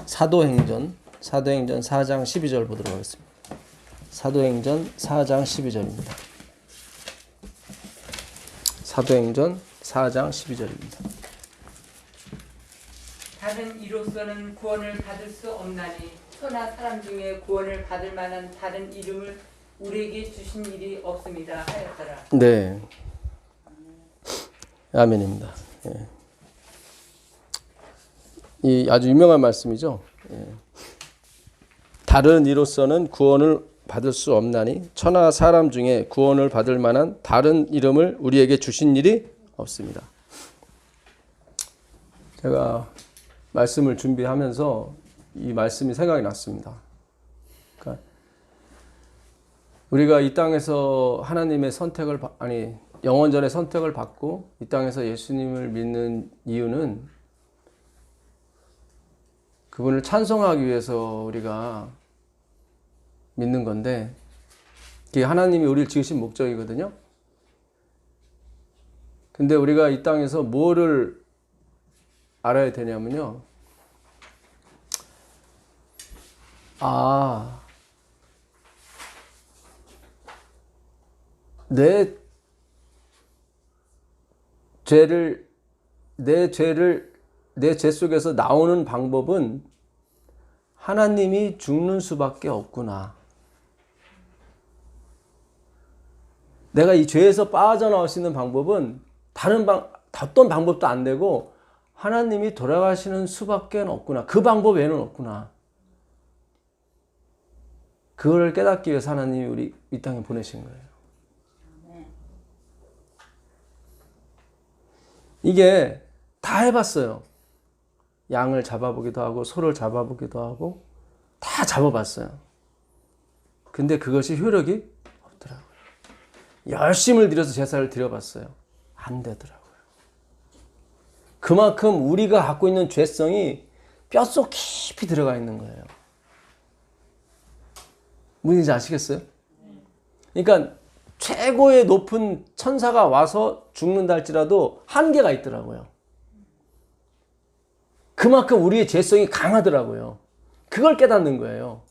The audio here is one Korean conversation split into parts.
사도행전 4장 12절 보도록 하겠습니다. 사도행전 4장 12절입니다. 사도행전 4장 12절입니다. 다른 이로서는 구원을 받을 수 없나니 천하 사람 중에 구원을 받을 만한 다른 이름을 우리에게 주신 일이 없습니다 하였더라. 네, 아멘입니다. 예. 이 아주 유명한 말씀이죠. 예. 다른 이로서는 구원을 받을 수 없나니 천하 사람 중에 구원을 받을 만한 다른 이름을 우리에게 주신 일이 없습니다. 제가 말씀을 준비하면서 이 말씀이 생각이 났습니다. 그러니까 우리가 이 땅에서 하나님의 선택을 영원전의 선택을 받고 이 땅에서 예수님을 믿는 이유는 그분을 찬송하기 위해서 우리가 믿는 건데, 그게 하나님이 우리를 지으신 목적이거든요. 근데 우리가 이 땅에서 뭐를 알아야 되냐면요. 내 죄 속에서 나오는 방법은 하나님이 죽는 수밖에 없구나. 내가 이 죄에서 빠져나올 수 있는 방법은 어떤 방법도 안 되고 하나님이 돌아가시는 수밖에 없구나. 그 방법 외에는 없구나. 그걸 깨닫기 위해서 하나님이 우리 이 땅에 보내신 거예요. 이게 다 해봤어요. 양을 잡아보기도 하고 소를 잡아보기도 하고 다 잡아봤어요. 근데 그것이 효력이 없더라고요. 열심을 들여서 제사를 드려봤어요. 안 되더라고요. 그만큼 우리가 갖고 있는 죄성이 뼛속 깊이 들어가 있는 거예요. 무슨 말인지 아시겠어요? 그러니까 최고의 높은 천사가 와서 죽는다 할지라도 한계가 있더라고요. 그만큼 우리의 죄성이 강하더라고요. 그걸 깨닫는 거예요.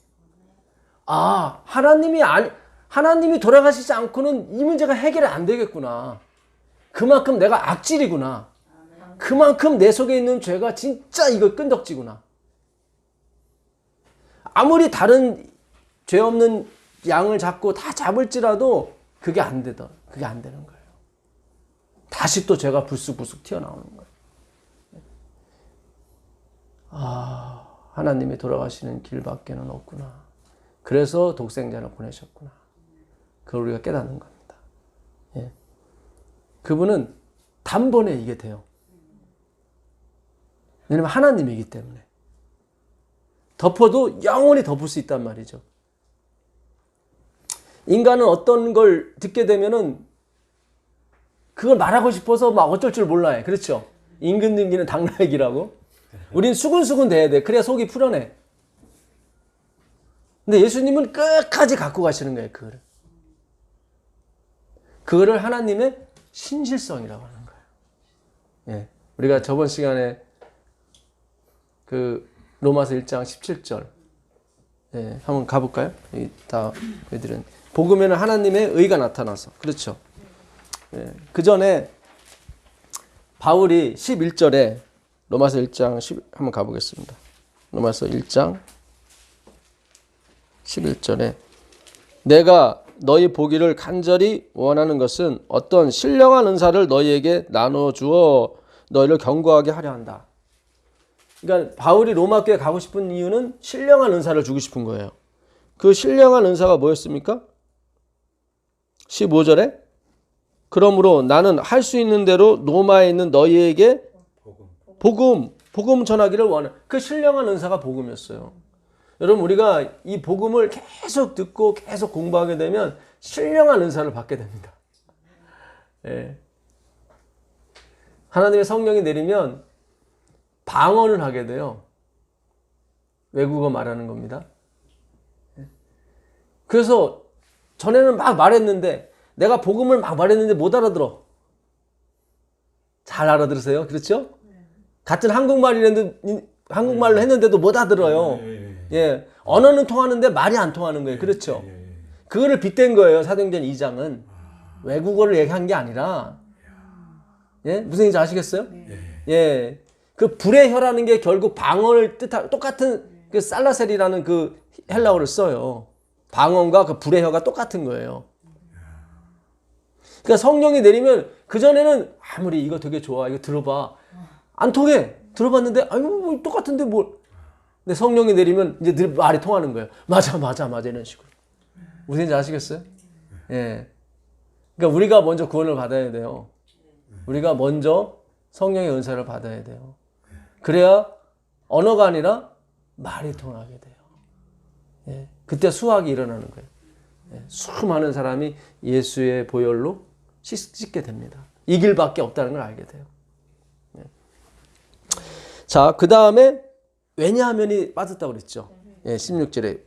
하나님이 돌아가시지 않고는 이 문제가 해결이 안 되겠구나. 그만큼 내가 악질이구나. 그만큼 내 속에 있는 죄가 진짜 이거 끈덕지구나. 아무리 다른 죄 없는 양을 잡고 다 잡을지라도 그게 안 되는 거예요. 다시 또 죄가 불쑥불쑥 튀어나오는 거예요. 하나님이 돌아가시는 길밖에는 없구나. 그래서 독생자를 보내셨구나. 그걸 우리가 깨닫는 겁니다. 예. 그분은 단번에 이게 돼요. 왜냐면 하나님이기 때문에. 덮어도 영원히 덮을 수 있단 말이죠. 인간은 어떤 걸 듣게 되면은 그걸 말하고 싶어서 막 어쩔 줄 몰라 해. 그렇죠? 임금님기는 당나귀라고. 우린 수근수근 돼야 돼. 그래야 속이 풀어내. 근데 예수님은 끝까지 갖고 가시는 거예요. 그거를 하나님의 신실성이라고 하는 거예요. 예. 우리가 저번 시간에 로마서 1장 17절 예, 한번 가볼까요? 다 애들은 복음에는 하나님의 의가 나타나서 그렇죠. 예, 그 전에 바울이 11절에 로마서 1장 한번 가보겠습니다. 로마서 1장 11절에 내가 너희 보기를 간절히 원하는 것은 어떤 신령한 은사를 너희에게 나눠주어 너희를 견고하게 하려 한다. 그러니까 바울이 로마 교회 가고 싶은 이유는 신령한 은사를 주고 싶은 거예요. 그 신령한 은사가 뭐였습니까? 15절에 그러므로 나는 할 수 있는 대로 로마에 있는 너희에게 복음 전하기를 원해. 그 신령한 은사가 복음이었어요. 여러분 우리가 이 복음을 계속 듣고 계속 공부하게 되면 신령한 은사를 받게 됩니다. 예. 하나님의 성령이 내리면 방언을 하게 돼요. 외국어 말하는 겁니다. 그래서 전에는 막 말했는데 내가 복음을 막 말했는데 못 알아들어. 잘 알아들으세요? 그렇죠? 같은 한국말이라도 한국말로 했는데도 못 알아들어요. 예. 언어는 통하는데 말이 안 통하는 거예요. 그렇죠? 그거를 빗댄 거예요. 사도행전 2장은. 외국어를 얘기한 게 아니라, 예? 무슨 얘기인지 아시겠어요? 예. 그 불의 혀라는 게 결국 방언을 뜻하고 똑같은 그 살라셀이라는 그 헬라어를 써요. 방언과 그 불의 혀가 똑같은 거예요. 그러니까 성령이 내리면 그전에는 아무리 이거 되게 좋아. 이거 들어봐. 안 통해. 들어봤는데 아유 뭐 똑같은데 뭘. 근데 성령이 내리면 이제 늘 말이 통하는 거예요. 맞아 이런 식으로. 무슨 얘기인지 아시겠어요? 예. 그러니까 우리가 먼저 구원을 받아야 돼요. 우리가 먼저 성령의 은사를 받아야 돼요. 그래야 언어가 아니라 말이 통하게 돼요. 예. 그때 수학이 일어나는 거예요. 예. 수많은 사람이 예수의 보혈로 씻게 됩니다. 이 길밖에 없다는 걸 알게 돼요. 예. 자, 그 다음에 왜냐하면이 빠졌다고 그랬죠. 예, 16절에.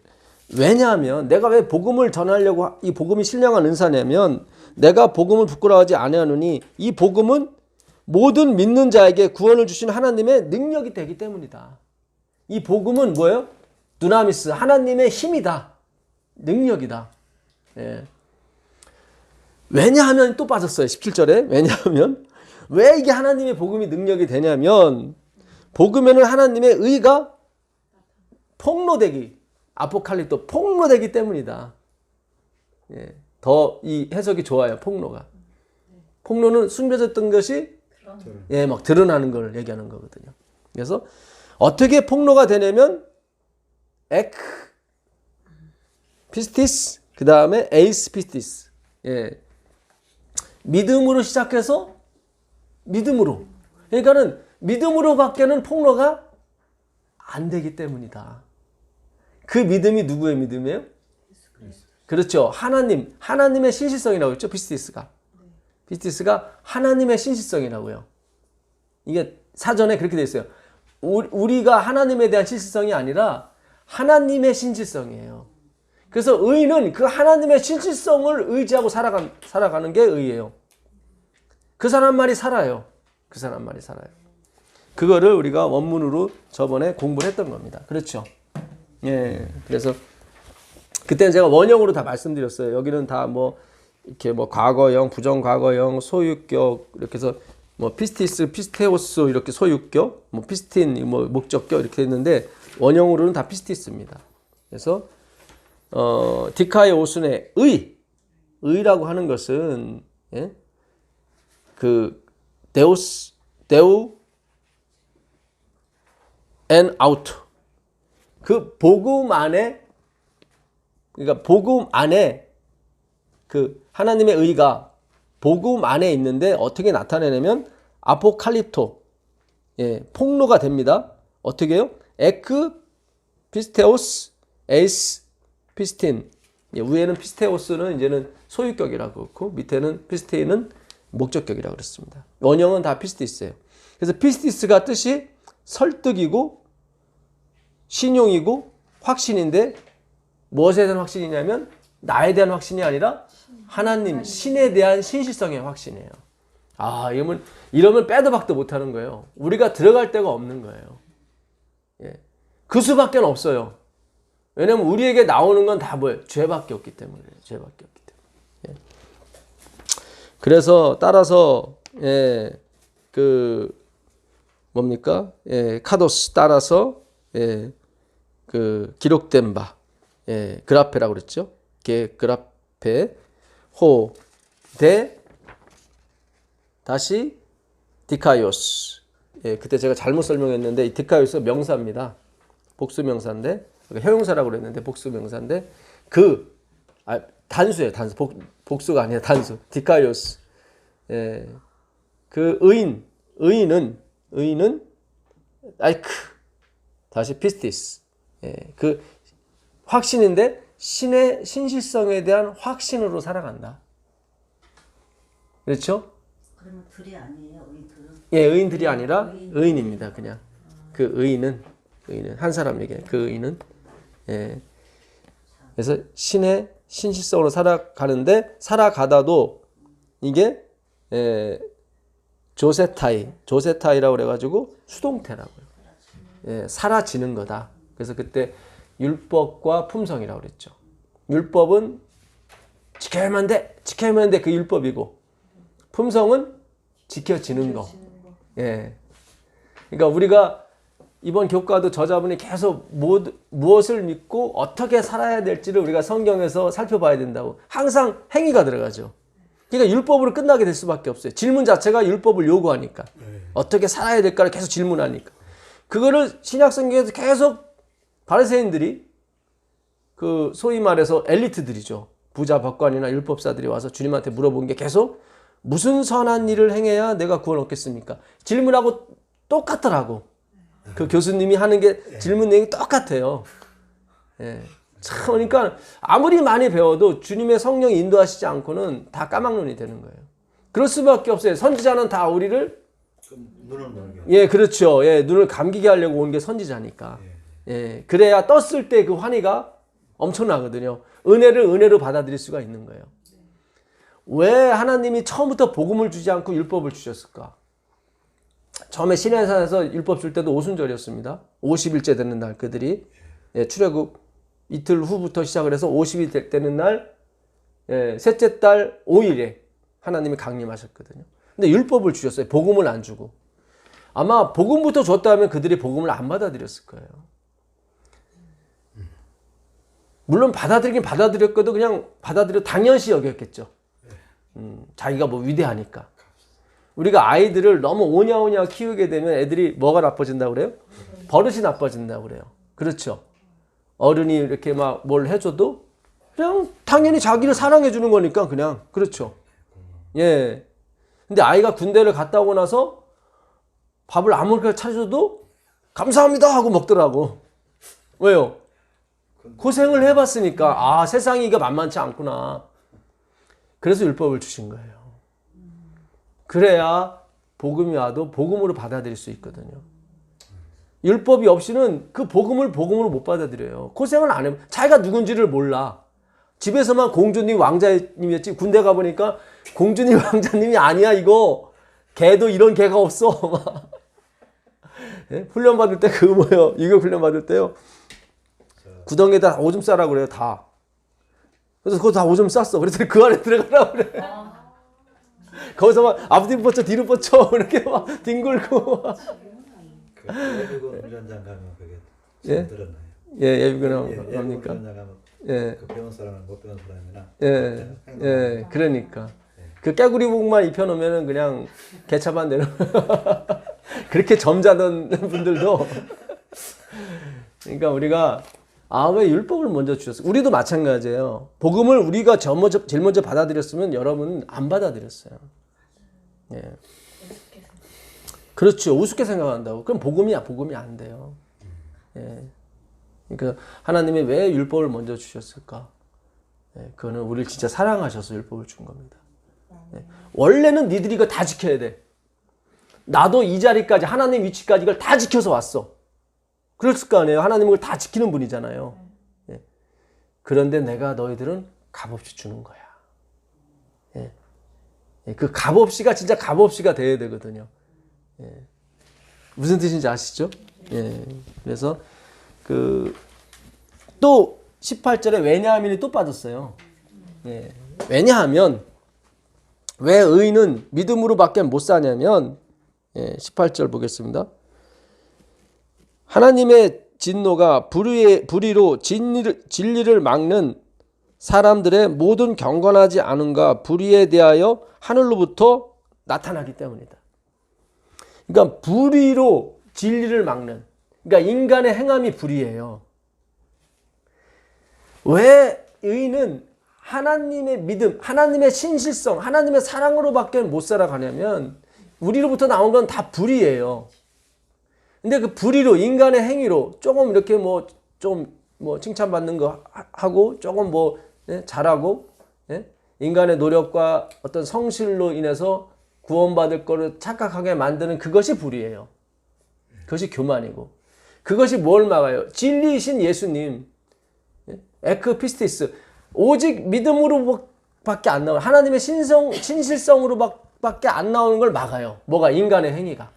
왜냐하면 내가 왜 복음을 전하려고 이 복음이 신령한 은사냐면 내가 복음을 부끄러워하지 아니하노니 이 복음은 모든 믿는 자에게 구원을 주신 하나님의 능력이 되기 때문이다. 이 복음은 뭐예요? 두나미스, 하나님의 힘이다. 능력이다. 예. 왜냐하면 또 빠졌어요. 17절에. 왜냐하면 왜 이게 하나님의 복음이 능력이 되냐면 복음에는 하나님의 의가 폭로되기, 아포칼립토 폭로되기 때문이다. 예. 더 이 해석이 좋아요. 폭로가. 폭로는 숨겨졌던 것이 예, 막 드러나는 걸 얘기하는 거거든요. 그래서 어떻게 폭로가 되냐면 에크 피스티스 그 다음에 에이스 피스티스. 예. 믿음으로 시작해서 믿음으로. 그러니까는 믿음으로밖에는 폭로가 안 되기 때문이다. 그 믿음이 누구의 믿음이에요? 그렇죠. 하나님의 신실성이라고 했죠. 피스티스가. 피스티스가 하나님의 신실성이라고요. 이게 사전에 그렇게 되어 있어요. 우리가 하나님에 대한 신실성이 아니라 하나님의 신실성이에요. 그래서 의인은 그 하나님의 신실성을 의지하고 살아가는 게 의예요. 그 사람만이 살아요. 그 사람만이 살아요. 그거를 우리가 원문으로 저번에 공부를 했던 겁니다. 그렇죠. 예. 그래서 그때는 제가 원형으로 다 말씀드렸어요. 여기는 다 뭐 이렇게 뭐 과거형, 부정과거형, 소유격 이렇게 해서 뭐 피스티스, 피스테오스 이렇게 소유격, 뭐 피스틴 뭐 목적격 이렇게 했는데 원형으로는 다 피스티스입니다. 그래서 디카의 오순의 의라고 하는 것은 예? 그 데우 앤 아우트 그 복음 안에 그러니까 복음 안에 그 하나님의 의가 복음 안에 있는데 어떻게 나타내냐면 아포칼립토 예, 폭로가 됩니다. 어떻게 해요? 에크 피스테오스 에이스 피스틴 예, 위에는 피스테오스는 이제는 소유격이라고 그렇고 밑에는 피스테인은 목적격이라고 그랬습니다. 원형은 다 피스티스예요. 그래서 피스티스가 뜻이 설득이고 신용이고 확신인데 무엇에 대한 확신이냐면 나에 대한 확신이 아니라 하나님, 신에 대한 신실성의 확신이에요. 아, 이러면 빼도 박도 못하는 거예요. 우리가 들어갈 데가 없는 거예요. 예. 그 수밖에 없어요. 왜냐면 우리에게 나오는 건 다 뭐예요? 죄밖에 없기 때문이에요. 죄밖에 없기 때문에. 예. 그래서 따라서 예, 그 뭡니까? 예, 카도스 따라서 예, 그 기록된 바 예, 그라페라고 그랬죠. 그라페 다시 디카이오스. 예, 그때 제가 잘못 설명했는데 이 디카이오스 명사입니다. 복수 명사인데 형용사라고 그랬는데 복수 명사인데 단수예요. 단수. 복수가 아니라 단수. 디카이오스. 예, 그 의인은 아이크 다시 피스티스. 예, 그 확신인데 신의 신실성에 대한 확신으로 살아간다. 그렇죠? 그러면 들이 아니에요, 의인들은? 예, 의인들이 아니라 의인입니다. 그냥 그 의인은 한 사람에게 그 의인은 예. 그래서 신의 신실성으로 살아가다도 이게 조세타이라고 그래가지고 수동태라고요. 사라지는 거다. 그래서 그때 율법과 품성이라고 그랬죠. 율법은 지켜야만 돼. 지켜야만 돼. 그 율법이고 품성은 지켜지는 거. 예. 그러니까 우리가 이번 교과도 저자분이 계속 무엇을 믿고 어떻게 살아야 될지를 우리가 성경에서 살펴봐야 된다고. 항상 행위가 들어가죠. 그러니까 율법으로 끝나게 될 수밖에 없어요. 질문 자체가 율법을 요구하니까. 어떻게 살아야 될까를 계속 질문하니까. 그거를 신약 성경에서 계속 바리새인들이 그 소위 말해서 엘리트들이죠. 부자 법관이나 율법사들이 와서 주님한테 물어본 게 계속 무슨 선한 일을 행해야 내가 구원 얻겠습니까? 질문하고 똑같더라고. 그 교수님이 하는 게 질문 내용이 똑같아요. 예. 참 그러니까 아무리 많이 배워도 주님의 성령이 인도하시지 않고는 다 까막눈이 되는 거예요. 그럴 수밖에 없어요. 선지자는 다 우리를 눈을 멀게. 예, 그렇죠. 예, 눈을 감기게 하려고 온 게 선지자니까. 예, 그래야 떴을 때 그 환희가 엄청나거든요. 은혜를 은혜로 받아들일 수가 있는 거예요. 왜 하나님이 처음부터 복음을 주지 않고 율법을 주셨을까? 처음에 시내산에서 율법 줄 때도 오순절이었습니다. 50일째 되는 날 그들이 출애굽 이틀 후부터 시작을 해서 50일 되는 날 셋째 달 5일에 하나님이 강림하셨거든요. 근데 율법을 주셨어요. 복음을 안 주고. 아마 복음부터 줬다면 그들이 복음을 안 받아들였을 거예요. 물론 받아들이긴 받아들였거든 그냥 당연시 여겼겠죠. 자기가 뭐 위대하니까. 우리가 아이들을 너무 오냐오냐 키우게 되면 애들이 뭐가 나빠진다고 그래요? 버릇이 나빠진다고 그래요. 그렇죠. 어른이 이렇게 막 뭘 해줘도 그냥 당연히 자기를 사랑해 주는 거니까 그냥 그렇죠. 예. 근데 아이가 군대를 갔다 오고 나서 밥을 아무렇게나 차려줘도 감사합니다 하고 먹더라고. 왜요? 고생을 해봤으니까 아 세상이 이게 만만치 않구나. 그래서 율법을 주신 거예요. 그래야 복음이 와도 복음으로 받아들일 수 있거든요. 율법이 없이는 그 복음을 복음으로 못 받아들여요. 고생을 안 해. 자기가 누군지를 몰라. 집에서만 공주님 왕자님이었지 군대 가보니까 공주님 왕자님이 아니야 이거. 걔도 이런 걔가 없어. 예? 훈련 받을 때 그 뭐예요? 유교 훈련 받을 때요. 구덩이에다 오줌 싸라고 그래요. 다. 그래서 그거 다 오줌 쌌어. 그래서 그 안에 들어가라고 그래. 거기서 막 앞뒤로 뻗쳐 뒤로 뻗쳐 이렇게 막 뒹굴고 그 예비군 훈련장 가면 그게 예? 들었나요? 예, 예비군 예비군 합니까? 훈련장 가면 예. 그 배운 사람은 못 배운 사람이나 예. 예. 그러니까 그 깨구리복만 입혀놓으면은 그냥 개차반 되는 그렇게 점잖은 분들도 그러니까 우리가 왜 율법을 먼저 주셨어? 우리도 마찬가지예요. 복음을 우리가 제일 먼저 받아들였으면 여러분은 안 받아들였어요. 예. 그렇죠. 우습게 생각한다고. 그럼 복음이 안 돼요. 예. 그러니까 하나님이 왜 율법을 먼저 주셨을까? 예. 그거는 우리를 진짜 사랑하셔서 율법을 준 겁니다. 예. 원래는 니들이 이거 다 지켜야 돼. 나도 이 자리까지 하나님 위치까지 이걸 다 지켜서 왔어. 그랬을 거 아니에요. 하나님은 그걸 다 지키는 분이잖아요. 예. 그런데 내가 너희들은 값없이 주는 거야. 예. 예. 그 값없이가 진짜 값없이가 돼야 되거든요. 예. 무슨 뜻인지 아시죠? 예. 그래서 또 18절에 왜냐하면이 또 빠졌어요. 예. 왜냐하면 왜 의인은 믿음으로밖에 못 사냐면 18절 보겠습니다. 하나님의 진노가 불의로 진리를 막는 사람들의 모든 경건하지 않음과 불의에 대하여 하늘로부터 나타나기 때문이다. 그러니까 불의로 진리를 막는, 그러니까 인간의 행함이 불의예요. 왜 의인은 하나님의 믿음, 하나님의 신실성, 하나님의 사랑으로밖에 못 살아가냐면 우리로부터 나온 건 다 불의예요. 근데 그 불의로 인간의 행위로 조금 이렇게 좀 칭찬받는 거 하고 조금 잘하고 인간의 노력과 어떤 성실로 인해서 구원받을 거를 착각하게 만드는 그것이 불의예요. 그것이 교만이고 그것이 뭘 막아요? 진리이신 예수님 에크피스티스 오직 믿음으로밖에 안 나와요. 하나님의 신실성으로밖에 안 나오는 걸 막아요. 뭐가? 인간의 행위가.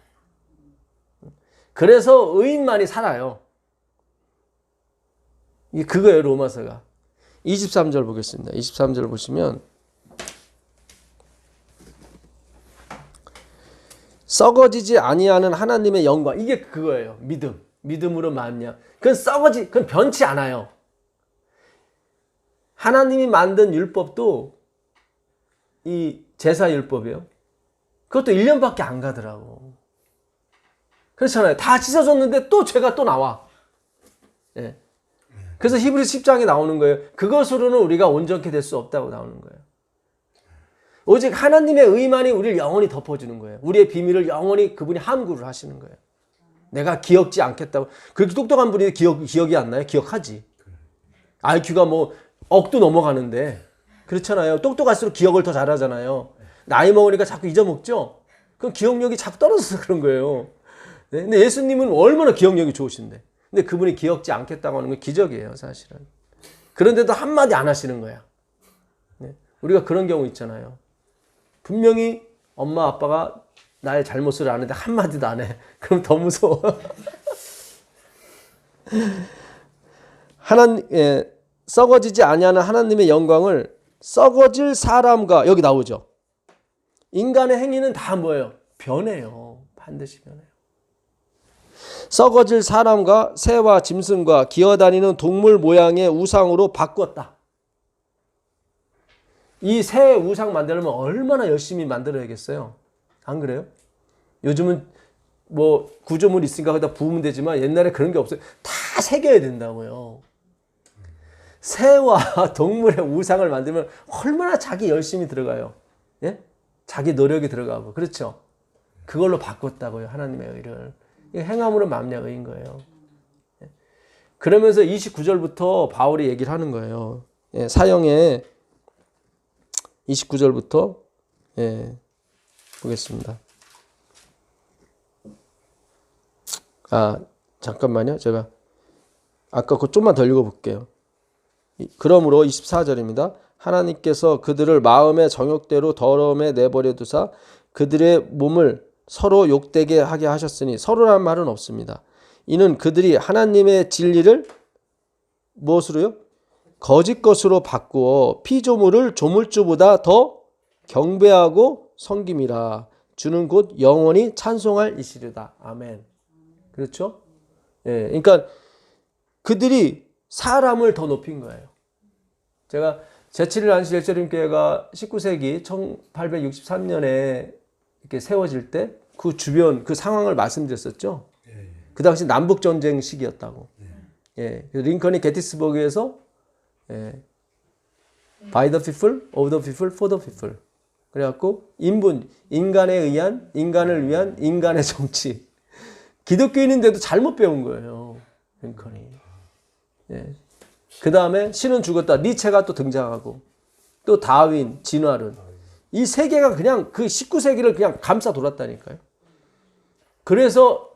그래서 의인만이 살아요. 이게 그거예요, 로마서가. 23절 보겠습니다. 23절 보시면 썩어지지 아니하는 하나님의 영광. 이게 그거예요. 믿음. 믿음으로 말미암아. 그건 변치 않아요. 하나님이 만든 율법도 이 제사율법이에요. 그것도 1년밖에 안 가더라고. 그렇잖아요. 다 씻어줬는데 또 죄가 또 나와. 예. 그래서 히브리서 10장에 나오는 거예요. 그것으로는 우리가 온전케 될 수 없다고 나오는 거예요. 오직 하나님의 의만이 우리를 영원히 덮어주는 거예요. 우리의 비밀을 영원히 그분이 함구를 하시는 거예요. 내가 기억지 않겠다고. 그렇게 똑똑한 분이 기억이 안 나요? 기억하지. IQ가 뭐 억도 넘어가는데. 그렇잖아요. 똑똑할수록 기억을 더 잘하잖아요. 나이 먹으니까 자꾸 잊어먹죠? 그럼 기억력이 자꾸 떨어져서 그런 거예요. 네? 근데 예수님은 얼마나 기억력이 좋으신데. 근데 그분이 기억지 않겠다고 하는 건 기적이에요, 사실은. 그런데도 한마디 안 하시는 거야. 네? 우리가 그런 경우 있잖아요. 분명히 엄마 아빠가 나의 잘못을 아는데 한마디도 안 해. 그럼 더 무서워. 썩어지지 아니하는 하나님의 영광을 썩어질 사람과, 여기 나오죠. 인간의 행위는 다 뭐예요? 변해요. 반드시 변해요. 썩어질 사람과 새와 짐승과 기어다니는 동물 모양의 우상으로 바꿨다. 이 새 우상 만들려면 얼마나 열심히 만들어야겠어요? 안 그래요? 요즘은 뭐 구조물 있으니까 거기다 부으면 되지만 옛날에 그런 게 없어요. 다 새겨야 된다고요. 새와 동물의 우상을 만들면 얼마나 자기 열심히 들어가요. 예? 자기 노력이 들어가고. 그렇죠? 그걸로 바꿨다고요. 하나님의 의를. 행함으로 말미암아 의인 거예요. 예? 그러면서 29절부터 바울이 얘기를 하는 거예요. 예, 사형에 29절부터 보겠습니다. 잠깐만요. 제가 아까 그거 좀만 더 읽어볼게요. 그러므로 24절입니다. 하나님께서 그들을 마음의 정욕대로 더러움에 내버려 두사 그들의 몸을 서로 욕되게 하게 하셨으니, 서로란 말은 없습니다. 이는 그들이 하나님의 진리를 무엇으로요? 거짓 것으로 바꾸어 피조물을 조물주보다 더 경배하고 섬김이라. 주는 곧 영원히 찬송할 이시리다. 아멘. 그렇죠? 예, 그러니까 그들이 사람을 더 높인 거예요. 제가 제7일 안식일절임교회가 19세기 1863년에 이렇게 세워질 때 그 주변 그 상황을 말씀드렸었죠. 그 당시 남북 전쟁 시기였다고. 예, 링컨이 게티스버그에서 by the people, of the people, for the people. 그래갖고 인간에 의한, 인간을 위한 인간의 정치. 기독교인인데도 잘못 배운 거예요, 링컨이. 예. 그 다음에 신은 죽었다. 니체가 또 등장하고, 또 다윈, 진화론. 이 세 개가 그냥 그 19세기를 그냥 감싸 돌았다니까요. 그래서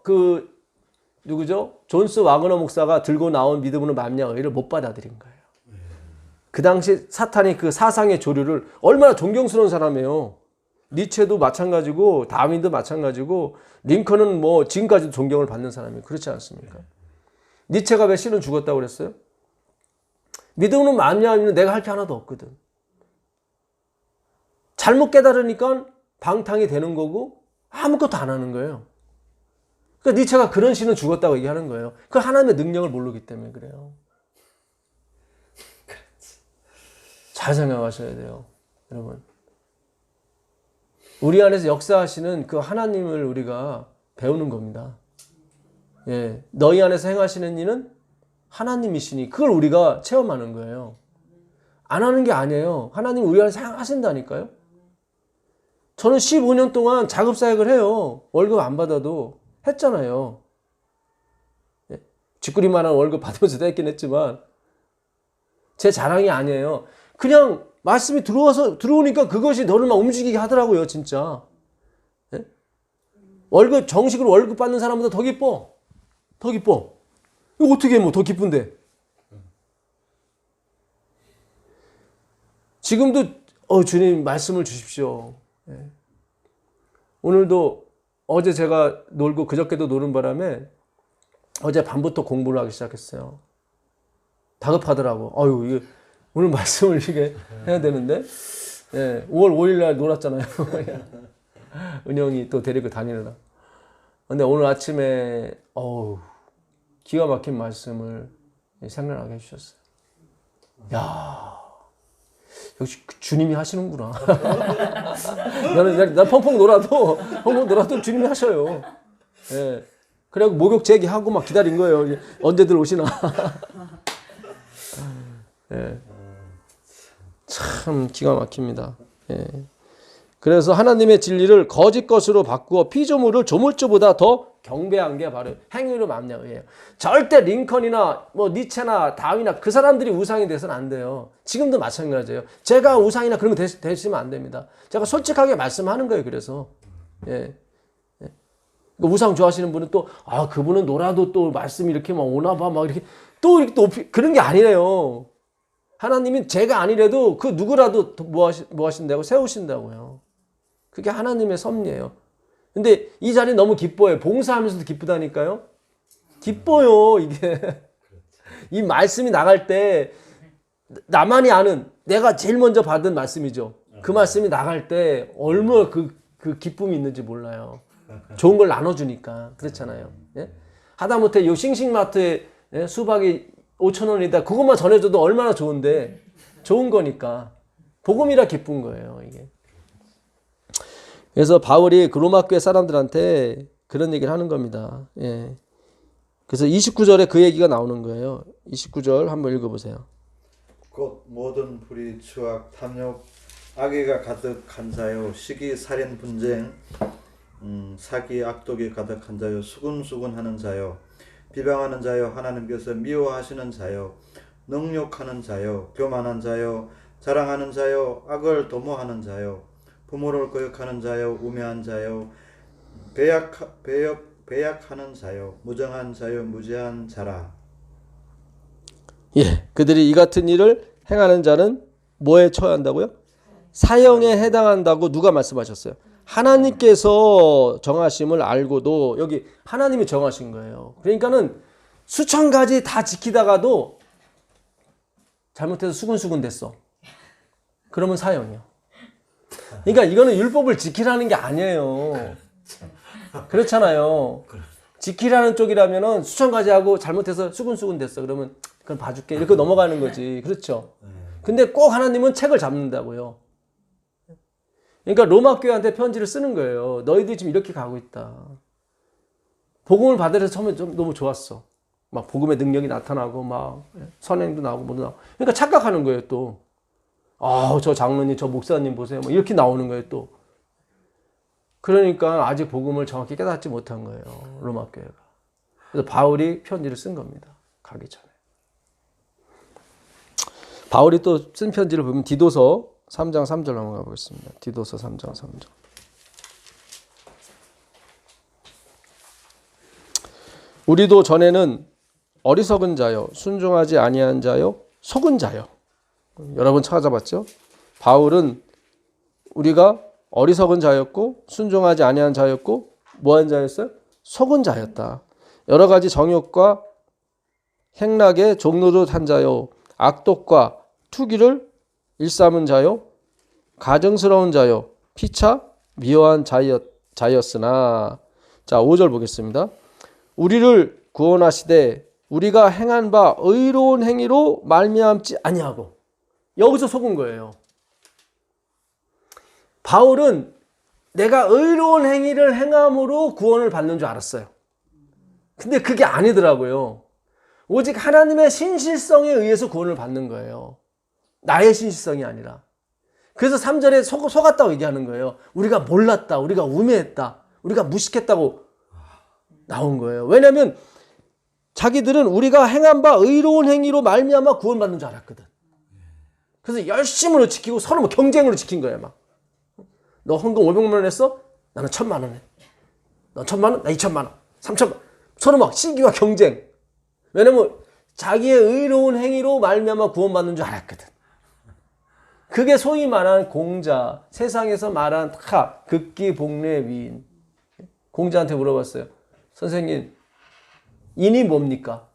누구죠? 존스 와그너 목사가 들고 나온 믿음으로 말미암아 의를 못 받아들인 거예요. 그 당시 사탄이 그 사상의 조류를, 얼마나 존경스러운 사람이에요. 니체도 마찬가지고 다윈도 마찬가지고 링컨은 뭐 지금까지도 존경을 받는 사람이에요. 그렇지 않습니까? 니체가 왜 신은 죽었다고 그랬어요? 믿음으로 말미암으면 내가 할 게 하나도 없거든. 잘못 깨달으니까 방탕이 되는 거고 아무것도 안 하는 거예요. 그러니까 니체가 그런 신은 죽었다고 얘기하는 거예요. 그 하나님의 능력을 모르기 때문에 그래요. 잘 생각하셔야 돼요, 여러분. 우리 안에서 역사하시는 그 하나님을 우리가 배우는 겁니다. 예, 너희 안에서 행하시는 이는 하나님이시니 그걸 우리가 체험하는 거예요. 안 하는 게 아니에요. 하나님 우리 안에서 하신다니까요. 저는 15년 동안 작업사역을 해요. 월급 안 받아도 했잖아요. 예, 쥐꾸리만한 월급 받으면서도 했긴 했지만 제 자랑이 아니에요. 그냥 말씀이 들어오니까 그것이 너를 막 움직이게 하더라고요, 진짜. 예? 정식으로 월급 받는 사람보다 더 기뻐. 더 기뻐. 이거 어떻게 뭐 더 기쁜데? 지금도 주님 말씀을 주십시오. 예. 오늘도 어제 제가 놀고 그저께도 노는 바람에 어제 밤부터 공부를 하기 시작했어요. 다급하더라고. 아유, 이게 오늘 말씀을 이렇게 해야 되는데, 예, 5월 5일 날 놀았잖아요. 은영이 또 데리고 다니느라. 근데 오늘 아침에, 기가 막힌 말씀을 생각나게 해주셨어요. 야, 역시 주님이 하시는구나. 난 펑펑 놀아도 주님이 하셔요. 예. 그래갖고 목욕 제기하고 막 기다린 거예요. 언제들 오시나. 예. 참 기가 막힙니다. 예. 그래서 하나님의 진리를 거짓 것으로 바꾸어 피조물을 조물주보다 더 경배한 게 바로 행위로 만냐예요. 절대 링컨이나 뭐 니체나 다윈이나 그 사람들이 우상이 돼서는 안 돼요. 지금도 마찬가지예요. 제가 우상이나 그런 거 되시면 안 됩니다. 제가 솔직하게 말씀하는 거예요. 그래서 예. 우상 좋아하시는 분은 또 그분은 놀아도 또 말씀이 이렇게 막 오나 봐 막 이렇게 또 이렇게 높이 그런 게 아니래요. 하나님은 제가 아니래도 그 누구라도 뭐 하신다고 세우신다고요. 그게 하나님의 섭리예요. 근데 이 자리 너무 기뻐요. 봉사하면서도 기쁘다니까요. 기뻐요, 이게. 이 말씀이 나갈 때 나만이 아는 내가 제일 먼저 받은 말씀이죠. 그 말씀이 나갈 때 얼마나 그 기쁨이 있는지 몰라요. 좋은 걸 나눠주니까. 그렇잖아요. 예? 하다못해 요 싱싱마트에 수박이 5,000원이다. 그것만 전해줘도 얼마나 좋은데. 좋은 거니까. 복음이라 기쁜 거예요, 이게. 그래서 바울이 그 로마 교회 사람들한테 그런 얘기를 하는 겁니다. 예. 그래서 29절에 그 얘기가 나오는 거예요. 29절 한번 읽어보세요. 곧 모든 불의, 추악, 탐욕, 악의가 가득한 자요, 시기, 살인, 분쟁, 사기, 악독이 가득한 자요, 수군수군하는 자요, 비방하는 자요, 하나님께서 미워하시는 자요, 능욕하는 자요, 교만한 자요, 자랑하는 자요, 악을 도모하는 자요, 부모를 거역하는 자요, 우매한 자요, 배약하는 자요, 무정한 자요, 무지한 자라. 예, 그들이 이 같은 일을 행하는 자는 뭐에 처한다고요? 사형에 해당한다고 누가 말씀하셨어요? 하나님께서 정하심을 알고도 여기 하나님이 정하신 거예요. 그러니까는 수천 가지 다 지키다가도 잘못해서 수군수군 됐어. 그러면 사형이요. 그러니까 이거는 율법을 지키라는 게 아니에요. 그렇잖아요. 지키라는 쪽이라면은 수천 가지 하고 잘못해서 수군수군 됐어. 그러면 그건 봐줄게. 이렇게 넘어가는 거지. 그렇죠. 근데 꼭 하나님은 책을 잡는다고요. 그러니까 로마 교회한테 편지를 쓰는 거예요. 너희들이 지금 이렇게 가고 있다. 복음을 받으려서 처음에 좀 너무 좋았어. 막 복음의 능력이 나타나고 막 선행도 나오고 뭐도 나오고. 그러니까 착각하는 거예요 또. 저 장로님, 저 목사님 보세요. 뭐 이렇게 나오는 거예요 또. 그러니까 아직 복음을 정확히 깨닫지 못한 거예요. 로마 교회가. 그래서 바울이 편지를 쓴 겁니다. 가기 전에. 바울이 또 쓴 편지를 보면 디도서 3장 3절 넘어가 보겠습니다. 디도서 3장 3절. 우리도 전에는 어리석은 자요, 순종하지 아니한 자요, 속은 자요. 여러 번 찾아봤죠? 바울은 우리가 어리석은 자였고 순종하지 아니한 자였고 뭐한 자였어요? 속은 자였다. 여러 가지 정욕과 행락에 종노릇한 자요, 악독과 투기를 일삼은 자요, 가증스러운 자요, 피차 미워한 자였으나. 자, 5절 보겠습니다. 우리를 구원하시되 우리가 행한 바 의로운 행위로 말미암지 아니하고. 여기서 속은 거예요. 바울은 내가 의로운 행위를 행함으로 구원을 받는 줄 알았어요. 근데 그게 아니더라고요. 오직 하나님의 신실성에 의해서 구원을 받는 거예요. 나의 신실성이 아니라. 그래서 3절에 속았다고 얘기하는 거예요. 우리가 몰랐다. 우리가 우매했다. 우리가 무식했다고 나온 거예요. 왜냐하면 자기들은 우리가 행한 바 의로운 행위로 말미암아 구원받는 줄 알았거든. 그래서 열심으로 지키고 서로 뭐 경쟁으로 지킨 거예요. 막. 너 헌금 500만 원 했어? 나는 1000만 원 해. 너 1000만 원? 나 2000만 원. 3000만 원. 서로 막 시기와 경쟁. 왜냐면 자기의 의로운 행위로 말미암아 구원받는 줄 알았거든. 그게 소위 말하는 공자, 세상에서 말한 타, 극기, 복례, 위인. 공자한테 물어봤어요. 선생님, 인이 뭡니까?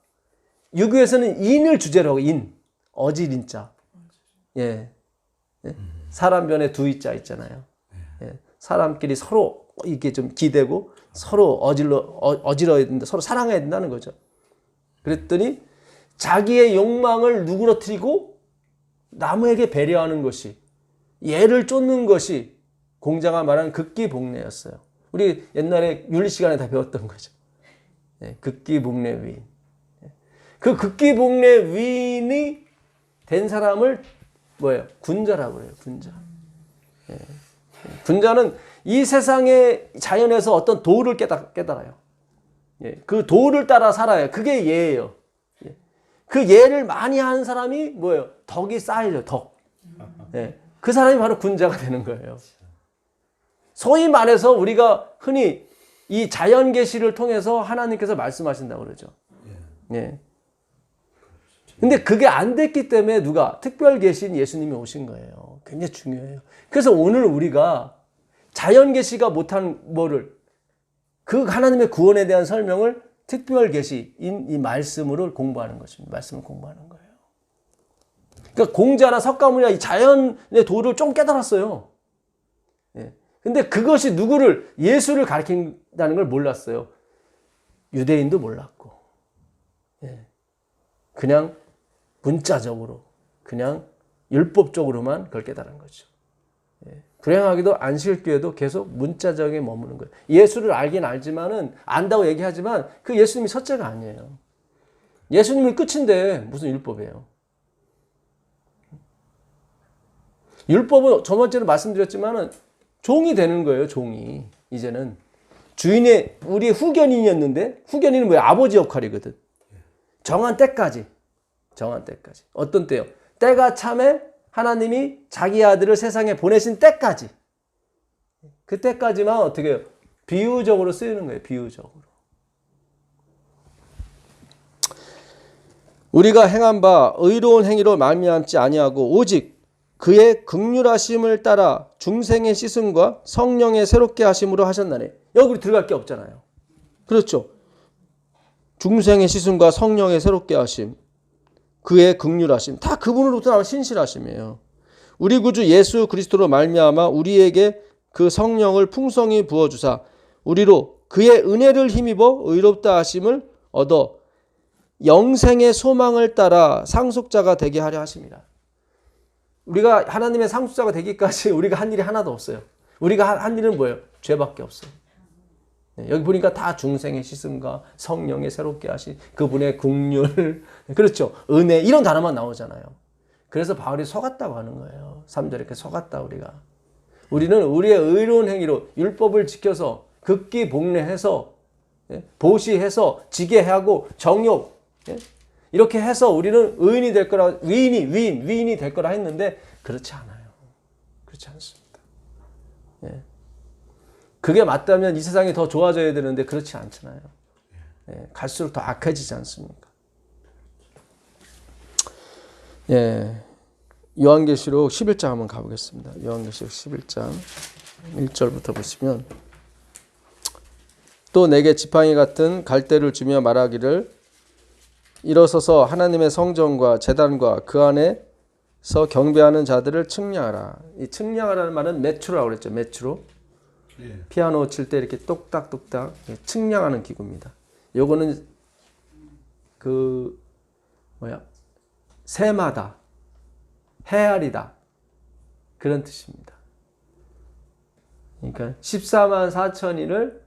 유교에서는 인을 주제로 하고 인, 어질인자. 예. 예. 사람 변에 두 이자 있잖아요. 예. 사람끼리 서로 이렇게 좀 기대고 서로 어질러야 된다. 서로 사랑해야 된다는 거죠. 그랬더니 자기의 욕망을 누그러뜨리고 남에게 배려하는 것이, 예를 쫓는 것이 공자가 말하는 극기복례였어요. 우리 옛날에 윤리 시간에 다 배웠던 거죠. 예. 극기복례 위인. 그 극기복례 위인이 된 사람을 뭐예요? 군자라고 그래요. 군자. 예. 군자는 이 세상의 자연에서 어떤 도를 깨달아요. 예. 그 도를 따라 살아요. 그게 예예요. 예. 그 예를 많이 한 사람이 뭐예요? 덕이 쌓이죠. 덕. 예. 그 사람이 바로 군자가 되는 거예요. 소위 말해서 우리가 흔히 이 자연 계시를 통해서 하나님께서 말씀하신다고 그러죠. 예. 근데 그게 안 됐기 때문에 누가? 특별 계신 예수님이 오신 거예요. 굉장히 중요해요. 그래서 오늘 우리가 자연 계시가 못한 뭐를, 그 하나님의 구원에 대한 설명을 특별 계시인 이 말씀으로 공부하는 것입니다. 말씀을 공부하는 거예요. 그러니까 공자나 석가모니가 이 자연의 도를 좀 깨달았어요. 예. 근데 그것이 누구를, 예수를 가리킨다는 걸 몰랐어요. 유대인도 몰랐고. 예. 그냥 문자적으로, 그냥 율법적으로만 그걸 깨달은 거죠. 예. 불행하게도 안식일교회도 계속 문자적에 머무는 거예요. 예수를 알긴 알지만은, 안다고 얘기하지만 그 예수님이 첫째가 아니에요. 예수님이 끝인데 무슨 율법이에요. 율법은 저번째로 말씀드렸지만은 종이 되는 거예요. 종이. 이제는 주인의, 우리의 후견인이었는데, 후견인은 뭐야? 아버지 역할이거든. 정한 때까지. 어떤 때요? 때가 참에 하나님이 자기 아들을 세상에 보내신 때까지. 그때까지만 어떻게 해요? 비유적으로 쓰이는 거예요. 비유적으로. 우리가 행한 바 의로운 행위로 말미암지 아니하고 오직 그의 긍휼하심을 따라 중생의 씻음과 성령의 새롭게 하심으로 하셨나니. 여기 들어갈 게 없잖아요. 그렇죠. 중생의 씻음과 성령의 새롭게 하심, 그의 긍휼하심, 다 그분으로부터 나온 신실하심이에요. 우리 구주 예수 그리스도로 말미암아 우리에게 그 성령을 풍성히 부어주사 우리로 그의 은혜를 힘입어 의롭다 하심을 얻어 영생의 소망을 따라 상속자가 되게 하려 하십니다. 우리가 하나님의 상속자가 되기까지 우리가 한 일이 하나도 없어요. 우리가 한 일은 뭐예요? 죄밖에 없어요. 여기 보니까 다 중생의 씻음과 성령의 새롭게 하신 그분의 긍휼, 그렇죠, 은혜, 이런 단어만 나오잖아요. 그래서 바울이 속았다고 하는 거예요. 3절에 이렇게 속았다. 우리는 우리의 의로운 행위로 율법을 지켜서 극기 복례해서 보시해서 지게하고 정욕 이렇게 해서 우리는 의인이 될 거라, 위인이 될 거라 했는데 그렇지 않아요. 그렇지 않습니다. 예. 그게 맞다면 이 세상이 더 좋아져야 되는데 그렇지 않잖아요. 예. 갈수록 더 악해지지 않습니까? 예. 요한계시록 11장 한번 가보겠습니다. 요한계시록 11장 1절부터 보시면, 또 내게 지팡이 같은 갈대를 주며 말하기를 일어서서 하나님의 성전과 제단과 그 안에서 경배하는 자들을 측량하라. 이 측량하라는 말은 메추라고 그랬죠. 메추로. 예. 피아노 칠 때 이렇게 똑딱똑딱 측량하는 기구입니다. 요거는 세마다, 헤아리다, 그런 뜻입니다. 그러니까 14만 4천인을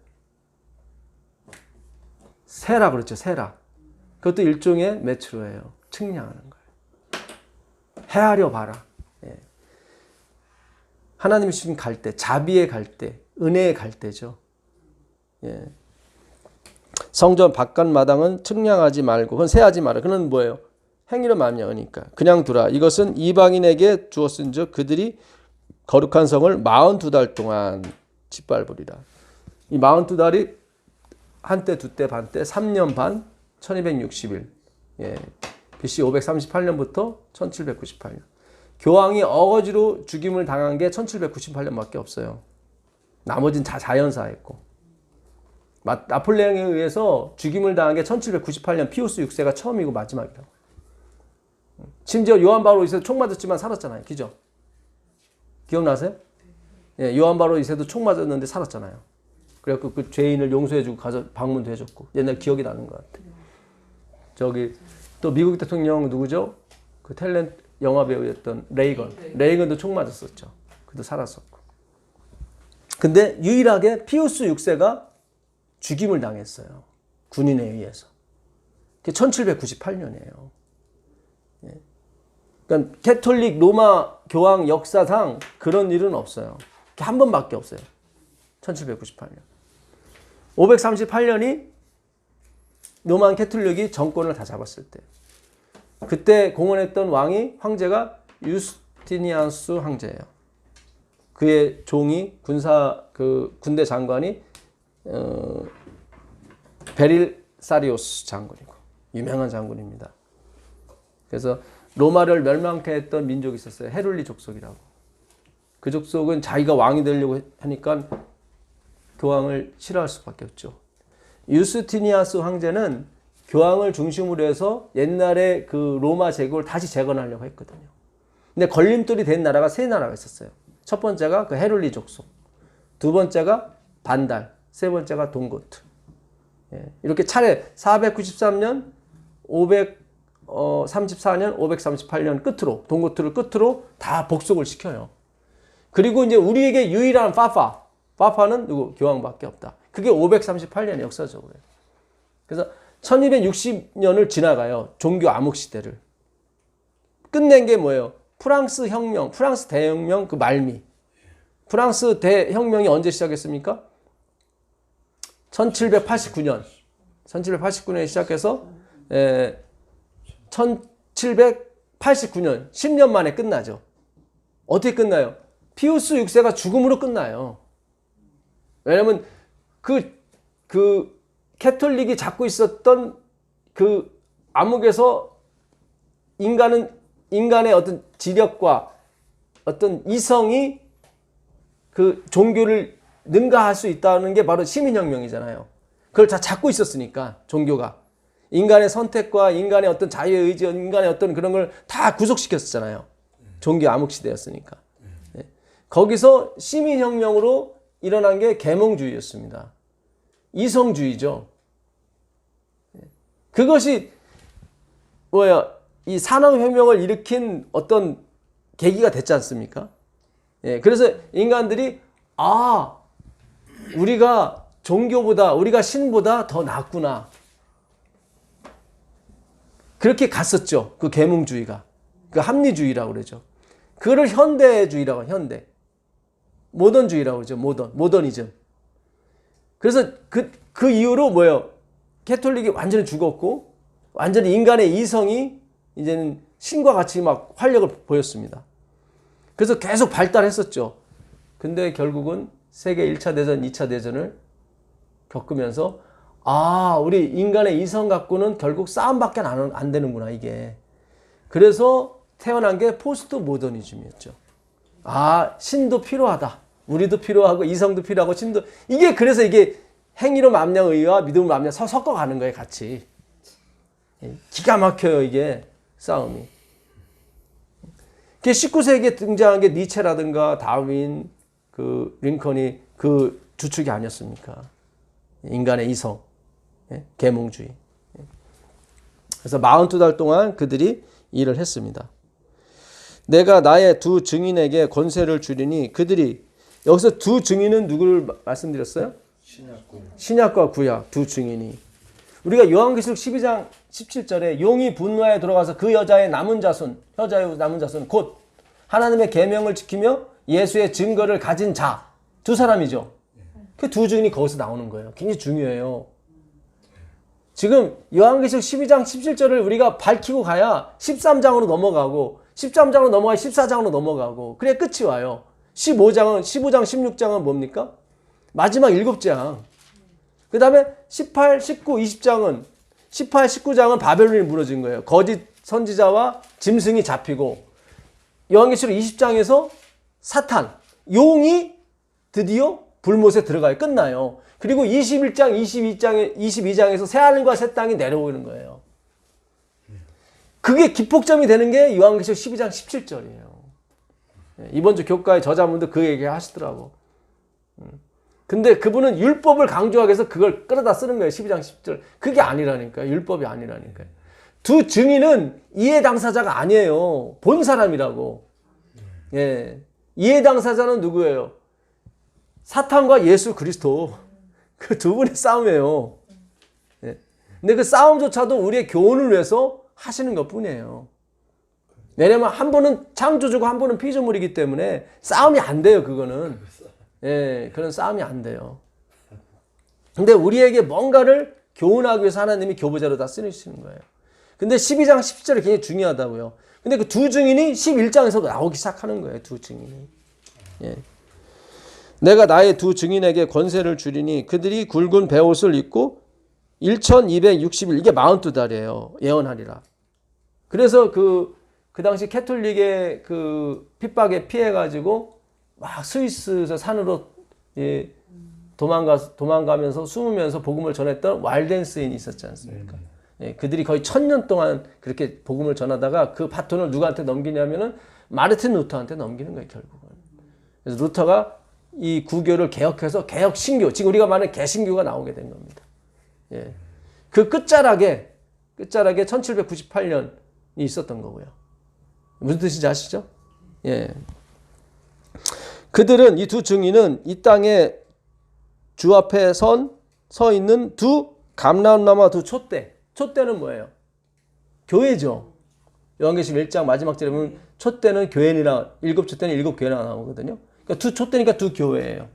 세라 그랬죠. 세라. 그것도 일종의 메추로예요. 측량하는 거예요. 헤아려 봐라. 예. 하나님이 주신 갈대, 자비의 갈대, 은혜의 갈대죠. 예. 성전 바깥 마당은 측량하지 말고, 그건 세하지 마라. 그는 뭐예요? 행위로 말미암으니까 그냥 두라. 이것은 이방인에게 주었은즉 그들이 거룩한 성을 42달 동안 짓밟으리라. 이 42달이 한때, 두때, 반때, 3년 반, 1260일. 예. BC 538년부터 1798년. 교황이 어거지로 죽임을 당한 게 1798년밖에 없어요. 나머지는 다 자연사했고. 나폴레옹에 의해서 죽임을 당한 게 1798년 피우스 6세가 처음이고 마지막이라고. 심지어 요한 바로 2세도 총 맞았지만 살았잖아요. 그죠? 기억나세요? 예, 요한 바로 2세도 총 맞았는데 살았잖아요. 그래갖고 그 죄인을 용서해주고 가서 방문도 해줬고. 옛날 기억이 나는 것 같아요. 저기 또 미국 대통령 누구죠? 그 탤런트 영화 배우였던 레이건. 레이건도 총 맞았었죠. 그도 살았었고. 근데 유일하게 피우스 6세가 죽임을 당했어요. 군인에 의해서. 그게 1798년이에요. 그러니까 캐톨릭 로마 교황 역사상 그런 일은 없어요. 한 번밖에 없어요. 1798년. 538년이 로마 캐톨릭이 정권을 다 잡았을 때. 그때 공헌했던 왕이 황제가 유스티니아누스 황제예요. 그의 종이 군대 장관이 베릴사리오스 장군이고 유명한 장군입니다. 그래서 로마를 멸망케 했던 민족이 있었어요. 헤룰리 족속이라고. 그 족속은 자기가 왕이 되려고 하니까 교황을 싫어할 수밖에 없죠. 유스티니아스 황제는 교황을 중심으로 해서 옛날에 그 로마 제국을 다시 재건하려고 했거든요. 근데 걸림돌이 된 나라가 세 나라가 있었어요. 첫 번째가 그 헤룰리 족속, 두 번째가 반달, 세 번째가 동고트. 이렇게 차례 493년, 534년, 538년 끝으로 동고트를 끝으로 다 복속을 시켜요. 그리고 이제 우리에게 유일한 파파는 누구? 교황밖에 없다. 그게 538년 역사적으로. 그래서 1260년을 지나가요. 종교 암흑 시대를. 끝낸 게 뭐예요? 프랑스 혁명, 프랑스 대혁명 그 말미. 프랑스 대혁명이 언제 시작했습니까? 1789년. 1789년에 시작해서 1789년 10년 만에 끝나죠. 어떻게 끝나요? 피우스 6세가 죽음으로 끝나요. 왜냐면 그 캐톨릭이 잡고 있었던 그 암흑에서 인간의 어떤 지력과 어떤 이성이 그 종교를 능가할 수 있다는 게 바로 시민혁명이잖아요. 그걸 다 잡고 있었으니까 종교가 인간의 선택과 인간의 어떤 자유의 의지, 인간의 어떤 그런 걸 다 구속시켰었잖아요. 종교 암흑 시대였으니까. 거기서 시민혁명으로 일어난 게 계몽주의였습니다. 이성주의죠. 그것이 이 산업혁명을 일으킨 어떤 계기가 됐지 않습니까? 그래서 인간들이 우리가 종교보다 우리가 신보다 더 낫구나. 그렇게 갔었죠. 그 계몽주의가. 그 합리주의라고 그러죠. 그걸 현대주의라고 현대. 모던주의라고 그러죠. 모더니즘. 그래서 그 이후로 뭐예요? 캐톨릭이 완전히 죽었고 완전히 인간의 이성이 이제는 신과 같이 막 활력을 보였습니다. 그래서 계속 발달했었죠. 근데 결국은 세계 1차 대전, 2차 대전을 겪으면서 우리 인간의 이성 갖고는 결국 싸움밖에 안 되는구나 이게. 그래서 태어난 게 포스트 모더니즘이었죠. 신도 필요하다. 우리도 필요하고 이성도 필요하고 신도 그래서 이게 행위로 맘냥의와 믿음으로 맘냥 섞어가는 거예요 같이. 기가 막혀요 이게 싸움이. 19세기에 등장한 게 니체라든가 다윈, 그 링컨이 그 주축이 아니었습니까? 인간의 이성, 계몽주의. 그래서 42달 동안 그들이 일을 했습니다. 내가 나의 두 증인에게 권세를 주리니 그들이 여기서 두 증인은 누구를 말씀드렸어요? 신약과 구약 두 증인이. 우리가 요한계시록 12장 17절에 용이 분노하여 들어가서 그 여자의 남은 자손 곧 하나님의 계명을 지키며 예수의 증거를 가진 자 두 사람이죠. 그 두 증인이 거기서 나오는 거예요. 굉장히 중요해요. 지금 요한계시록 12장 17절을 우리가 밝히고 가야 13장으로 넘어가고 13장으로 넘어가야 14장으로 넘어가고 그래 끝이 와요. 15장, 16장은 뭡니까? 마지막 7장. 그 다음에 18, 19, 20장은 18, 19장은 바벨론이 무너진 거예요. 거짓 선지자와 짐승이 잡히고 요한계시록 20장에서 사탄, 용이 드디어 불못에 들어가요. 끝나요. 그리고 21장, 22장에서 새 하늘과 새 땅이 내려오는 거예요. 그게 기폭점이 되는 게 요한계시록 12장 17절이에요. 이번 주 교과의 저자분도 그 얘기 하시더라고. 근데 그분은 율법을 강조하기 위해서 그걸 끌어다 쓰는 거예요. 12장 10절. 그게 아니라니까요. 율법이 아니라니까요. 두 증인은 이해 당사자가 아니에요. 본 사람이라고. 예. 이해 당사자는 누구예요? 사탄과 예수 그리스도. 그 두 분의 싸움이에요. 예. 근데 그 싸움조차도 우리의 교훈을 위해서 하시는 것 뿐이에요. 왜냐면 한 분은 창조주고 한 분은 피조물이기 때문에 싸움이 안 돼요, 그거는. 예, 그런 싸움이 안 돼요. 근데 우리에게 뭔가를 교훈하기 위해서 하나님이 교보자로 다 쓰시는 거예요. 근데 12장 17절이 굉장히 중요하다고요. 근데 그 두 증인이 11장에서 나오기 시작하는 거예요, 두 증인이. 예. 내가 나의 두 증인에게 권세를 주리니 그들이 굵은 베옷을 입고 1260일, 이게 42달이에요. 예언하리라. 그래서 그 당시 캐톨릭의 그 핍박에 피해가지고 막 스위스 산으로 예, 도망가면서 숨으면서 복음을 전했던 walden스인이 있었지 않습니까? 예, 그들이 거의 1000년 동안 그렇게 복음을 전하다가 그 바톤을 누구한테 넘기냐면은 마르틴 루터한테 넘기는 거예요, 결국은. 그래서 루터가 이 구교를 개혁해서 개혁신교, 지금 우리가 말하는 개신교가 나오게 된 겁니다. 예. 그 끝자락에 1798년이 있었던 거고요. 무슨 뜻인지 아시죠? 예. 그들은, 이 두 증인은 이 땅에 주 앞에 서 있는 두 감람나무와 두 촛대. 촛대는 뭐예요? 교회죠. 요한계시록 1장 마지막 절에 보면 촛대는 교회니라, 7촛대는 7교회나 나오거든요. 그러니까 두 촛대니까 두 교회예요.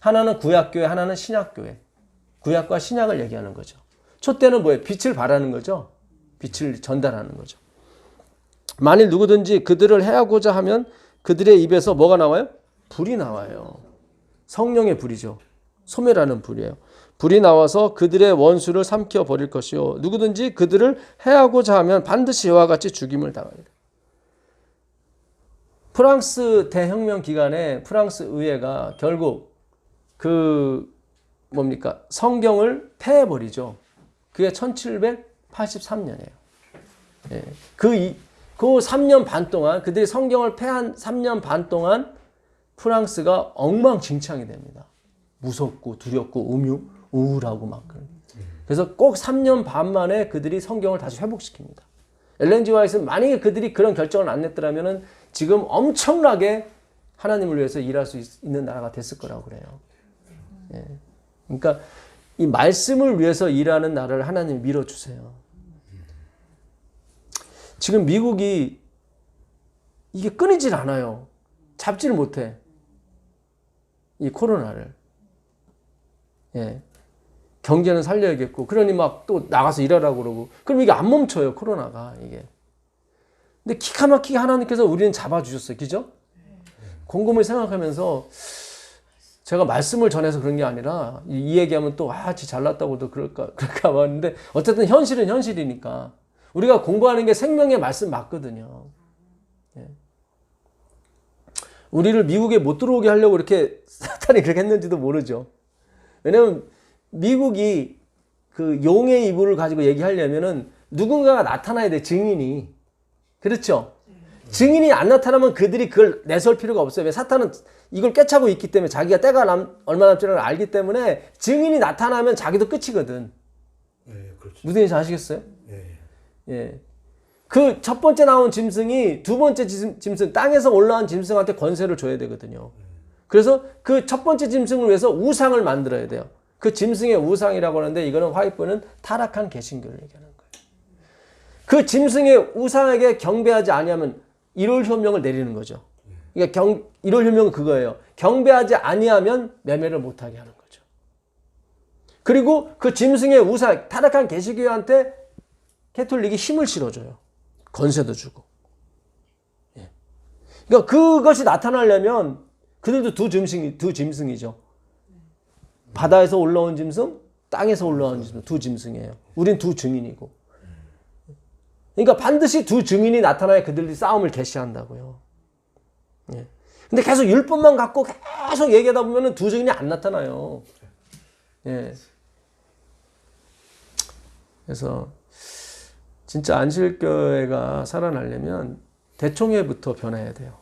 하나는 구약교회, 하나는 신약교회. 구약과 신약을 얘기하는 거죠. 촛대는 뭐예요? 빛을 발하는 거죠. 빛을 전달하는 거죠. 만일 누구든지 그들을 해하고자 하면 그들의 입에서 뭐가 나와요? 불이 나와요. 성령의 불이죠. 소멸하는 불이에요. 불이 나와서 그들의 원수를 삼켜 버릴 것이요. 누구든지 그들을 해하고자 하면 반드시 이와 같이 죽임을 당합니다. 프랑스 대혁명 기간에 프랑스 의회가 결국 성경을 폐해버리죠. 그게 1783년이에요. 예. 그 3년 반 동안, 그들이 성경을 폐한 3년 반 동안 프랑스가 엉망진창이 됩니다. 무섭고 두렵고 우울하고 막. 그래서 꼭 3년 반 만에 그들이 성경을 다시 회복시킵니다. 엘렌 G 화이트는 만약에 그들이 그런 결정을 안 냈더라면 지금 엄청나게 하나님을 위해서 일할 수 있는 나라가 됐을 거라고 그래요. 예. 그러니까 이 말씀을 위해서 일하는 나라를 하나님 밀어주세요. 지금 미국이 이게 끊이질 않아요. 잡지를 못해. 이 코로나를. 예. 경제는 살려야겠고, 그러니 막 또 나가서 일하라고 그러고, 그럼 이게 안 멈춰요, 코로나가, 이게. 근데 기가 막히게 하나님께서 우리는 잡아주셨어요. 그죠? 곰곰이 생각하면서, 제가 말씀을 전해서 그런 게 아니라, 이 얘기하면 또, 지 잘났다고도 그럴까 봐 했는데, 어쨌든 현실은 현실이니까. 우리가 공부하는 게 생명의 말씀 맞거든요. 예. 우리를 미국에 못 들어오게 하려고 이렇게 사탄이 그렇게 했는지도 모르죠. 왜냐면 미국이 그 용의 이불을 가지고 얘기하려면은 누군가가 나타나야 돼, 증인이. 그렇죠? 증인이 안 나타나면 그들이 그걸 내세울 필요가 없어요. 왜? 사탄은 이걸 꿰차고 있기 때문에, 자기가 때가 얼마 남지를 알기 때문에 증인이 나타나면 자기도 끝이거든. 네, 그렇죠. 무슨 얘기인지 아시겠어요? 예. 예. 그 첫 번째 나온 짐승이 두 번째 짐승, 땅에서 올라온 짐승한테 권세를 줘야 되거든요. 그래서 그 첫 번째 짐승을 위해서 우상을 만들어야 돼요. 그 짐승의 우상이라고 하는데, 이거는 화이트는 타락한 개신교를 얘기하는 거예요. 그 짐승의 우상에게 경배하지 아니하면 1월 효명을 내리는 거죠. 그러니까 1월 효명은 그거예요. 경배하지 아니하면 매매를 못하게 하는 거죠. 그리고 그 짐승의 우상, 타락한 개신교한테 캐톨릭이 힘을 실어줘요. 권세도 주고. 예. 그러니까 그것이 나타나려면 그들도 두 짐승이죠. 바다에서 올라온 짐승, 땅에서 올라온 짐승, 두 짐승이에요. 우린 두 증인이고. 그러니까 반드시 두 증인이 나타나야 그들이 싸움을 개시한다고요. 예. 근데 계속 율법만 갖고 계속 얘기하다 보면 두 증인이 안 나타나요. 예. 그래서 진짜 안실교회가 살아나려면 대총회부터 변해야 돼요.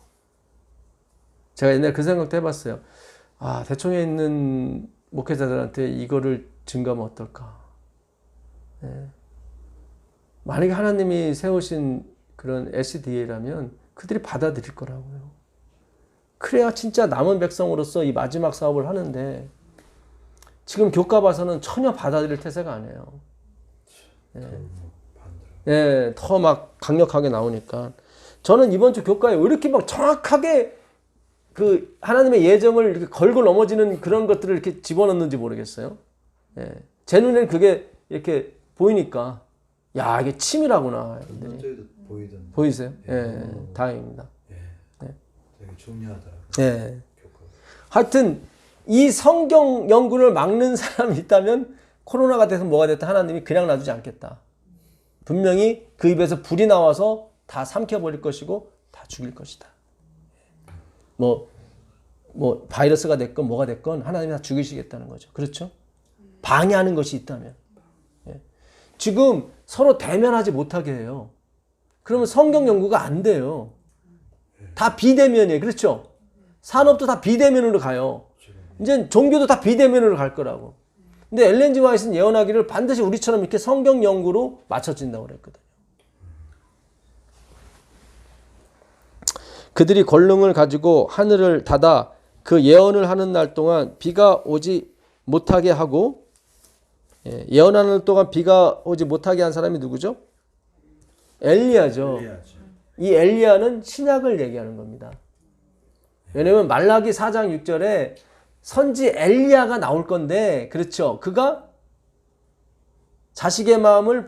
제가 옛날에 그 생각도 해봤어요. 아, 대총회에 있는 목회자들한테 이거를 증거하면 어떨까. 예. 만약에 하나님이 세우신 그런 SDA라면 그들이 받아들일 거라고요. 그래야 진짜 남은 백성으로서 이 마지막 사업을 하는데 지금 교과 봐서는 전혀 받아들일 태세가 아니에요. 예, 더 막 강력하게 나오니까 저는 이번 주 교과에 왜 이렇게 막 정확하게 그 하나님의 예정을 이렇게 걸고 넘어지는 그런 것들을 이렇게 집어넣는지 모르겠어요. 예, 제 눈에는 그게 이렇게 보이니까 야 이게 치밀하구나. 저희도 보이던데. 보이세요? 예, 다행입니다. 되게 중요하더라고요. 예. 하여튼 이 성경 연구를 막는 사람이 있다면 코로나가 돼서 뭐가 됐든 하나님이 그냥 놔두지 않겠다. 분명히 그 입에서 불이 나와서 다 삼켜버릴 것이고 다 죽일 것이다. 뭐 바이러스가 됐건 뭐가 됐건 하나님이 다 죽이시겠다는 거죠. 그렇죠? 방해하는 것이 있다면. 예. 지금 서로 대면하지 못하게 해요. 그러면 성경 연구가 안 돼요. 다 비대면이에요. 그렇죠? 산업도 다 비대면으로 가요. 이제 종교도 다 비대면으로 갈 거라고. 근데 엘렌 G 화이트는 예언하기를 반드시 우리처럼 이렇게 성경 연구로 맞춰진다고 그랬거든요. 그들이 권능을 가지고 하늘을 닫아 그 예언을 하는 날 동안 비가 오지 못하게 하고, 예언하는 날 동안 비가 오지 못하게 한 사람이 누구죠? 엘리야죠. 이 엘리야는 신약을 얘기하는 겁니다. 왜냐면 말라기 4장 6절에 선지 엘리야가 나올 건데, 그렇죠? 그가 자식의 마음을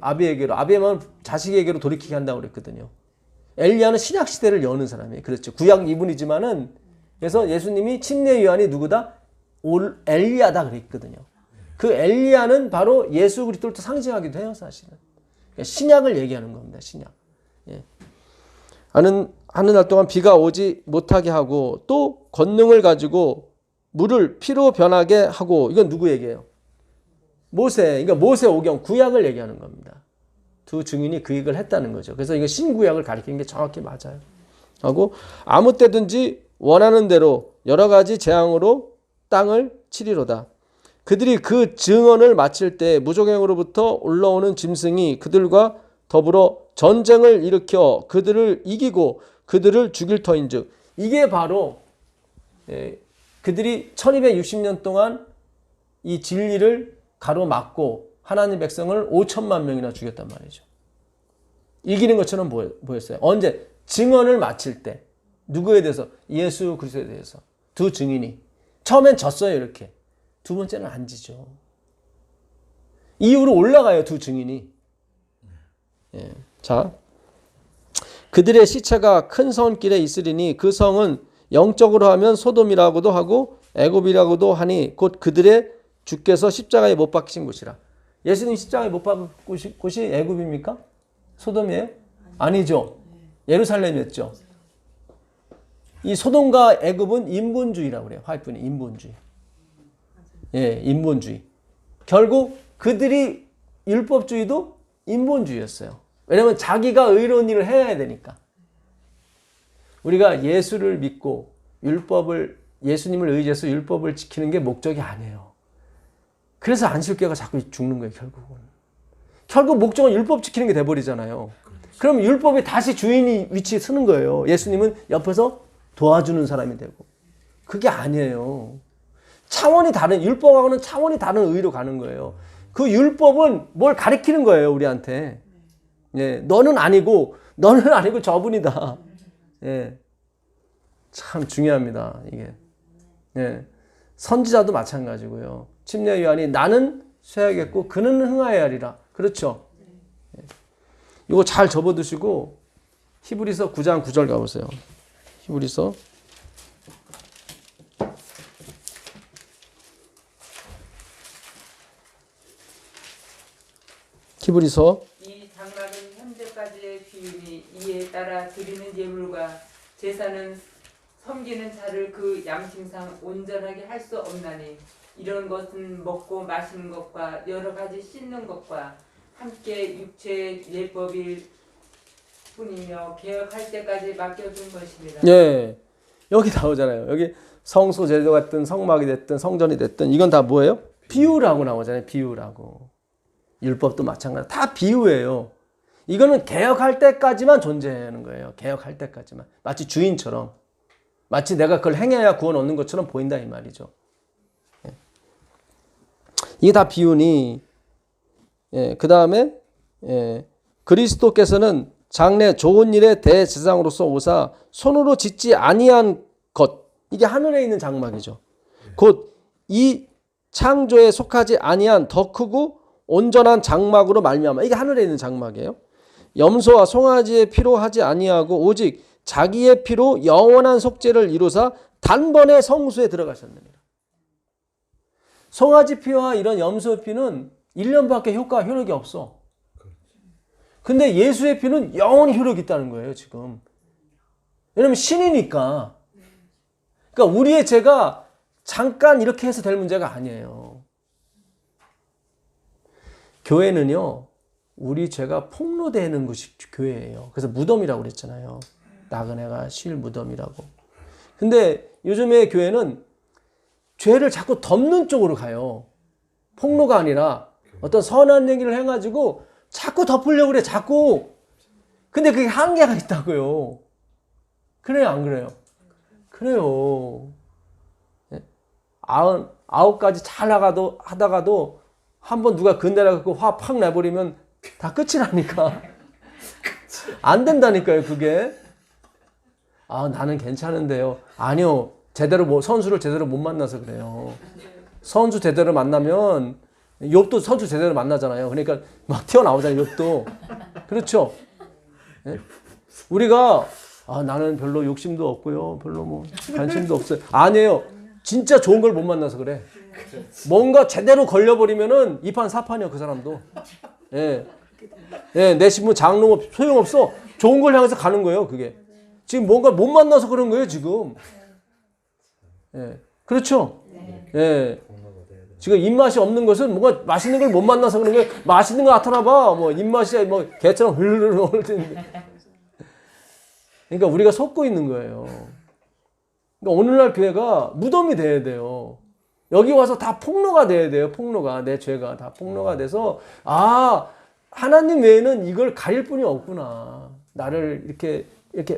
아비에게로, 아비의 마음을 자식에게로 돌이키게 한다고 그랬거든요. 엘리야는 신약 시대를 여는 사람이에요. 그렇죠? 구약 이분이지만은, 그래서 예수님이 침례 요한이 누구다? 엘리야다 그랬거든요. 그 엘리야는 바로 예수 그리스도를 또 상징하기도 해요, 사실은. 그러니까 신약을 얘기하는 겁니다. 신약. 예. 하는 날 동안 비가 오지 못하게 하고 또 권능을 가지고 물을 피로 변하게 하고, 이건 누구 얘기예요? 모세. 그러니까 모세 오경 구약을 얘기하는 겁니다. 두 증인이 그 일을 했다는 거죠. 그래서 이거 신구약을 가리키는 게 정확히 맞아요. 하고 아무 때든지 원하는 대로 여러 가지 재앙으로 땅을 치리로다. 그들이 그 증언을 마칠 때 무적행으로부터 올라오는 짐승이 그들과 더불어 전쟁을 일으켜 그들을 이기고 그들을 죽일 터인즉, 이게 바로 그들이 1260년 동안 이 진리를 가로막고 하나님 백성을 5천만 명이나 죽였단 말이죠. 이기는 것처럼 보였어요. 언제? 증언을 마칠 때. 누구에 대해서? 예수 그리스도에 대해서. 두 증인이. 처음엔 졌어요, 이렇게. 두 번째는 안 지죠. 이후로 올라가요, 두 증인이. 예. 자, 그들의 시체가 큰 성길에 있으리니 그 성은 영적으로 하면 소돔이라고도 하고 애굽이라고도 하니 곧 그들의 주께서 십자가에 못 박히신 곳이라. 예수님 십자가에 못 박히신 곳이 애굽입니까? 소돔이에요? 아니죠. 예루살렘이었죠. 이 소돔과 애굽은 인본주의라고 그래요. 화이트는 인본주의. 예, 인본주의. 결국 그들이 율법주의도 인본주의였어요. 왜냐하면 자기가 의로운 일을 해야 되니까. 우리가 예수를 믿고 예수님을 의지해서 율법을 지키는 게 목적이 아니에요. 그래서 안식교회가 자꾸 죽는 거예요, 결국은. 결국 목적은 율법 지키는 게 돼버리잖아요. 그럼 율법이 다시 주인이 위치에 서는 거예요. 예수님은 옆에서 도와주는 사람이 되고. 그게 아니에요. 차원이 다른, 율법하고는 차원이 다른 의로 가는 거예요. 그 율법은 뭘 가리키는 거예요, 우리한테. 예, 너는 아니고 저분이다. 예, 참 중요합니다, 이게. 예, 선지자도 마찬가지고요. 침례 요한이 나는 쇠하겠고 그는 흥하여야 하리라. 그렇죠. 예. 이거 잘 접어두시고 히브리서 9장 9절 가보세요. 히브리서 이 장막은 현재까지의 기운이 이에 따라 드리는 예물과 제사는 섬기는 자를 그 양심상 온전하게 할 수 없나니 이런 것은 먹고 마시는 것과 여러 가지 씻는 것과 함께 육체의 예법일 뿐이며 개혁할 때까지 맡겨둔 것입니다. 예, 여기 나오잖아요. 여기 성소 제도 같든 성막이 됐든 성전이 됐든 이건 다 뭐예요? 비유라고 나오잖아요. 비유라고. 율법도 마찬가지. 다 비유예요. 이거는 개혁할 때까지만 존재하는 거예요. 개혁할 때까지만. 마치 주인처럼. 마치 내가 그걸 행해야 구원 얻는 것처럼 보인다 이 말이죠. 예. 이게 다 비유니. 예, 그 다음에 그리스도께서는 장래 좋은 일의 대제사장으로서 오사 손으로 짓지 아니한 것. 이게 하늘에 있는 장막이죠. 곧 이 창조에 속하지 아니한 더 크고 온전한 장막으로 말미암아. 이게 하늘에 있는 장막이에요. 염소와 송아지의 피로 하지 아니하고 오직 자기의 피로 영원한 속죄를 이루사 단번에 성수에 들어가셨느니라. 송아지 피와 이런 염소 피는 1년밖에 효력이 없어. 근데 예수의 피는 영원히 효력이 있다는 거예요, 지금. 왜냐면 신이니까. 그러니까 우리의 죄가 잠깐 이렇게 해서 될 문제가 아니에요. 교회는요, 우리 죄가 폭로되는 것이 교회예요. 그래서 무덤이라고 그랬잖아요. 나그네가 쉴 무덤이라고. 근데 요즘의 교회는 죄를 자꾸 덮는 쪽으로 가요. 폭로가 아니라 어떤 선한 얘기를 해가지고 자꾸 덮으려고 그래, 자꾸. 근데 그게 한계가 있다고요. 그래요, 안 그래요? 그래요. 99가지 잘 하다가도 한번 누가 건드려갖고 화 팍 내버리면 다 끝이라니까. 안 된다니까요, 그게. 아, 나는 괜찮은데요. 아니요. 선수를 제대로 못 만나서 그래요. 선수 제대로 만나면, 욥도 선수 제대로 만나잖아요. 그러니까 막 튀어나오잖아요, 욥도. 그렇죠? 네? 우리가, 나는 별로 욕심도 없고요. 별로 뭐 관심도 없어요. 아니에요. 진짜 좋은 걸 못 만나서 그래. 뭔가 제대로 걸려버리면은 2판 4판이야, 그 사람도. 예. 예, 내 신분 장로 소용없어. 좋은 걸 향해서 가는 거예요, 그게. 지금 뭔가 못 만나서 그런 거예요, 지금. 예. 그렇죠? 예. 지금 입맛이 없는 것은 뭔가 맛있는 걸 못 만나서 그런 거예요. 맛있는 거 나타나봐. 뭐, 입맛이 뭐, 개처럼 흐르르 오르는데. 그러니까 우리가 속고 있는 거예요. 그러니까 오늘날 교회가 무덤이 돼야 돼요. 여기 와서 다 폭로가 돼야 돼요. 폭로가. 내 죄가 다 폭로가 돼서 하나님 외에는 이걸 가릴 분이 없구나. 나를 이렇게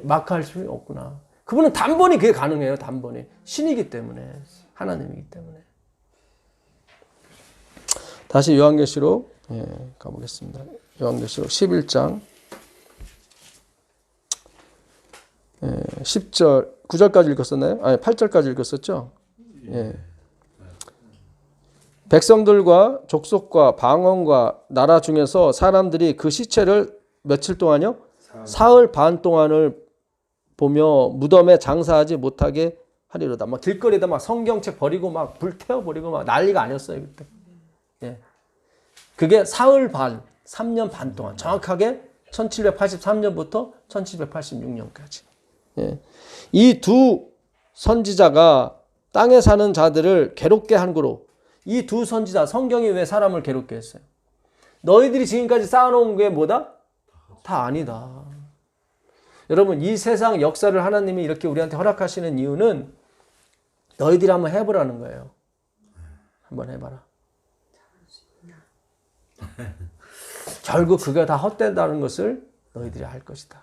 마크할 수는 없구나. 그분은 단번에 그게 가능해요. 단번에. 신이기 때문에. 하나님이기 때문에. 다시 요한계시록 가보겠습니다. 요한계시록 11장 10절 9절까지 읽었었나요? 아니 8절까지 읽었었죠? 예. 백성들과 족속과 방언과 나라 중에서 사람들이 그 시체를 며칠 동안요? 사흘 반 동안을 보며 무덤에 장사하지 못하게 하리로다. 막 길거리에다 막 성경책 버리고 막 불 태워버리고 막 난리가 아니었어요, 그때. 예. 그게 사흘 반, 3년 반 동안 정확하게 1783년부터 1786년까지. 예. 이 두 선지자가 땅에 사는 자들을 괴롭게 한 거로. 이 두 선지자, 성경이 왜 사람을 괴롭게 했어요? 너희들이 지금까지 쌓아놓은 게 뭐다? 다 아니다. 여러분, 이 세상 역사를 하나님이 이렇게 우리한테 허락하시는 이유는 너희들이 한번 해보라는 거예요. 한번 해봐라. 결국 그게 다 헛되다는 것을 너희들이 할 것이다.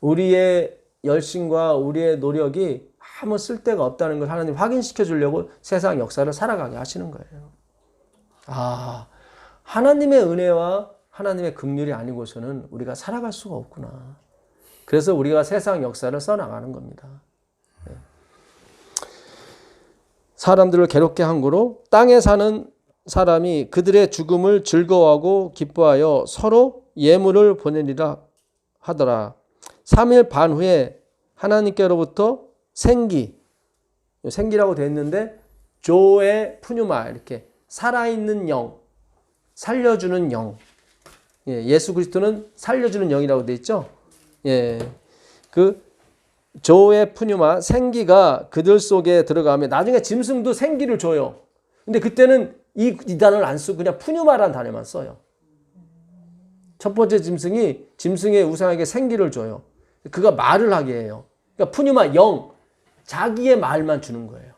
우리의 열심과 우리의 노력이 아무 쓸데가 없다는 걸 하나님 확인시켜 주려고 세상 역사를 살아가게 하시는 거예요. 하나님의 은혜와 하나님의 긍휼이 아니고서는 우리가 살아갈 수가 없구나. 그래서 우리가 세상 역사를 써나가는 겁니다. 사람들을 괴롭게 한 거로 땅에 사는 사람이 그들의 죽음을 즐거워하고 기뻐하여 서로 예물을 보내리라 하더라. 3일 반 후에 하나님께로부터 생기라고 되어 있는데 조의 푸뉴마, 이렇게 살아있는 영, 살려주는 영. 예수 그리스도는 살려주는 영이라고 되어 있죠. 그 조의 푸뉴마, 생기가 그들 속에 들어가면 나중에 짐승도 생기를 줘요. 근데 그때는 이 단어를 안 쓰고 그냥 푸뉴마라는 단어만 써요. 첫 번째 짐승의 우상에게 생기를 줘요. 그가 말을 하게 해요. 그러니까 푸뉴마, 영, 자기의 말만 주는 거예요.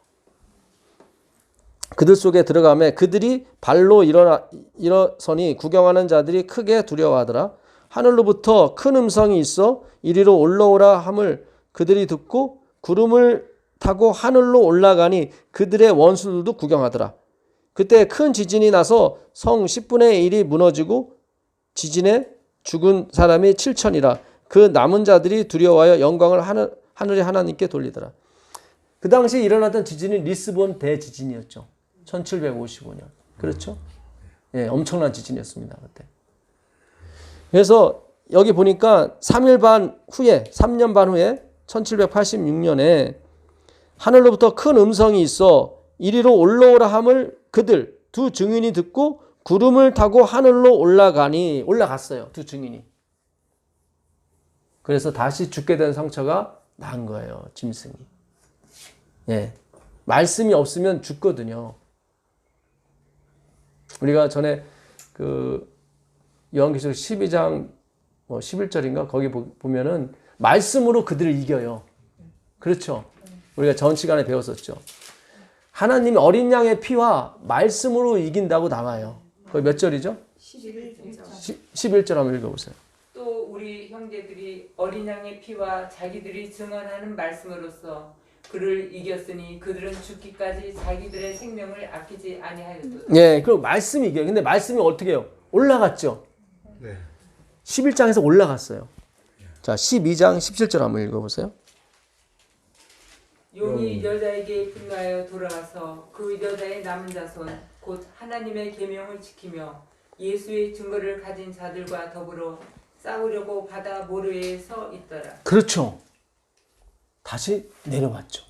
그들 속에 들어가매 그들이 발로 일어서니 구경하는 자들이 크게 두려워하더라. 하늘로부터 큰 음성이 있어 이리로 올라오라 함을 그들이 듣고 구름을 타고 하늘로 올라가니 그들의 원수들도 구경하더라. 그때 큰 지진이 나서 성 10분의 1이 무너지고 지진에 죽은 사람이 7천이라. 그 남은 자들이 두려워하여 영광을 하늘의 하나님께 돌리더라. 그 당시에 일어났던 지진이 리스본 대지진이었죠. 1755년. 그렇죠? 예, 엄청난 지진이었습니다. 그때. 그래서 여기 보니까 3년 반 후에 1786년에 하늘로부터 큰 음성이 있어 이리로 올라오라 함을 그들 두 증인이 듣고 구름을 타고 하늘로 올라갔어요. 두 증인이. 그래서 다시 죽게 된 상처가 난 거예요. 짐승이. 예. 말씀이 없으면 죽거든요. 우리가 전에 요한계시록 12장 11절인가 거기 보면은 말씀으로 그들을 이겨요. 그렇죠? 우리가 전 시간에 배웠었죠. 하나님이 어린 양의 피와 말씀으로 이긴다고 나와요. 거기 몇 절이죠? 11절 한번 읽어보세요. 또 우리 형제들이 어린 양의 피와 자기들이 증언하는 말씀으로써 그를 이겼으니 그들은 죽기까지 자기들의 생명을 아끼지 아니하였도다. 예, 그리고 말씀이 이겨요. 근데 말씀이 어떻게 해요? 올라갔죠. 네. 11장에서 올라갔어요. 자, 12장 17절 한번 읽어보세요. 용이 여자에게 분노하여 돌아가서 그 여자의 남은 자손 곧 하나님의 계명을 지키며 예수의 증거를 가진 자들과 더불어 싸우려고 바다 모래에 서 있더라. 그렇죠. 다시 내려왔죠.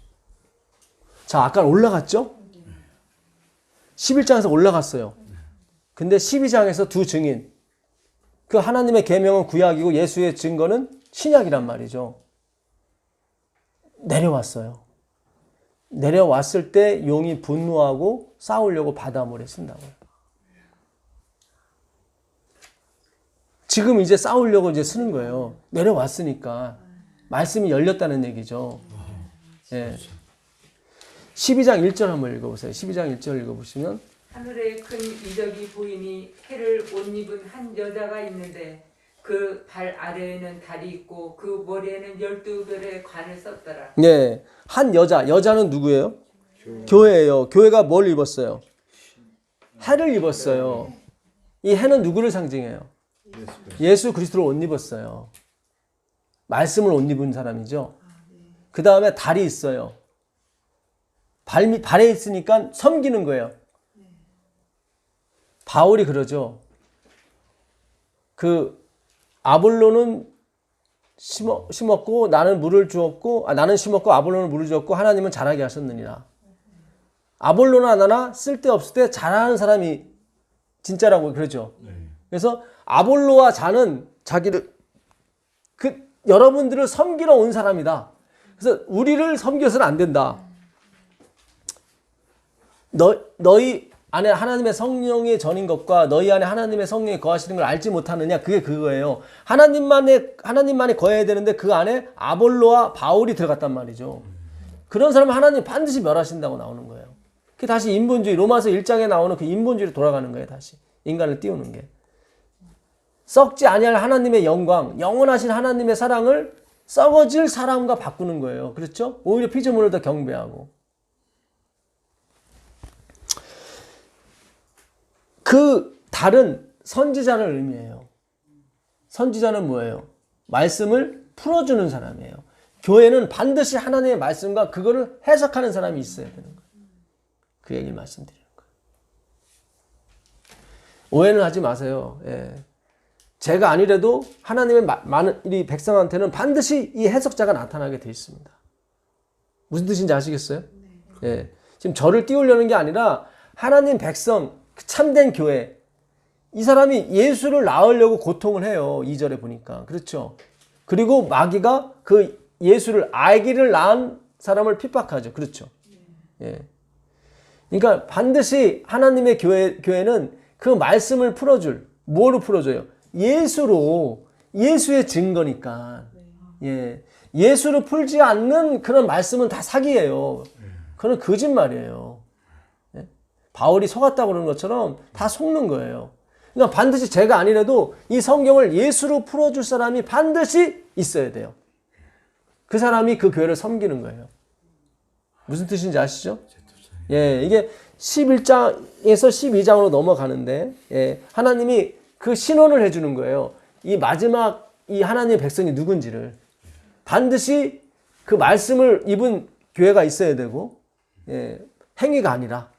자, 아까 올라갔죠? 11장에서 올라갔어요. 근데 12장에서 두 증인. 그 하나님의 계명은 구약이고 예수의 증거는 신약이란 말이죠. 내려왔어요. 내려왔을 때 용이 분노하고 싸우려고 바다물에 쓴다고요. 지금 이제 싸우려고 이제 쓰는 거예요. 내려왔으니까. 말씀이 열렸다는 얘기죠. 예. 12장 1절 한번 읽어보세요. 12장 1절 읽어보시면 하늘에 큰 이적이 보이니 해를 옷 입은 한 여자가 있는데 그 발 아래에는 달이 있고 그 머리에는 12별의 관을 썼더라. 네, 한 여자는 누구예요? 교회예요. 교회가 뭘 입었어요? 해를 입었어요. 이 해는 누구를 상징해요? 예수 그리스도를 옷 입었어요. 말씀을 옷 입은 사람이죠. 그 다음에 달이 있어요. 발에 있으니까 섬기는 거예요. 바울이 그러죠. 아볼로는 심었고 나는 물을 주었고 나는 심었고 아볼로는 물을 주었고 하나님은 자라게 하셨느니라. 아볼로는 하나 쓸데없을 때 자라는 사람이 진짜라고 그러죠. 그래서 아볼로와 자는 여러분들을 섬기러 온 사람이다. 그래서 우리를 섬겨서는 안 된다. 너희 안에 하나님의 성령이 전인 것과 너희 안에 하나님의 성령이 거하시는 걸 알지 못하느냐? 그게 그거예요. 하나님만이 거해야 되는데 그 안에 아볼로와 바울이 들어갔단 말이죠. 그런 사람은 하나님 반드시 멸하신다고 나오는 거예요. 그게 다시 인본주의, 로마서 1장에 나오는 그 인본주의로 돌아가는 거예요. 다시 인간을 띄우는 게. 썩지 아니할 하나님의 영광, 영원하신 하나님의 사랑을 썩어질 사람과 바꾸는 거예요. 그렇죠? 오히려 피조물을 더 경배하고. 그 달은 선지자를 의미해요. 선지자는 뭐예요? 말씀을 풀어주는 사람이에요. 교회는 반드시 하나님의 말씀과 그거를 해석하는 사람이 있어야 되는 거예요. 그 얘기를 말씀드리는 거예요. 오해는 하지 마세요. 예. 제가 아니래도 하나님의 이 백성한테는 반드시 이 해석자가 나타나게 돼 있습니다. 무슨 뜻인지 아시겠어요? 예. 지금 저를 띄우려는 게 아니라 하나님 백성, 참된 교회, 이 사람이 예수를 낳으려고 고통을 해요. 2절에 보니까. 그렇죠? 그리고 마귀가 아기를 낳은 사람을 핍박하죠. 그렇죠? 예. 그러니까 반드시 하나님의 교회는 그 말씀을 풀어줄, 뭐로 풀어줘요? 예수로, 예수의 증거니까. 예. 예수로 풀지 않는 그런 말씀은 다 사기예요. 그건 거짓말이에요. 예? 바울이 속았다고 그러는 것처럼 다 속는 거예요. 그러니까 반드시 제가 아니라도 이 성경을 예수로 풀어줄 사람이 반드시 있어야 돼요. 그 사람이 그 교회를 섬기는 거예요. 무슨 뜻인지 아시죠? 예, 이게 11장에서 12장으로 넘어가는데, 예, 하나님이 그 신원을 해주는 거예요. 이 마지막 이 하나님의 백성이 누군지를. 반드시 그 말씀을 입은 교회가 있어야 되고, 예, 행위가 아니라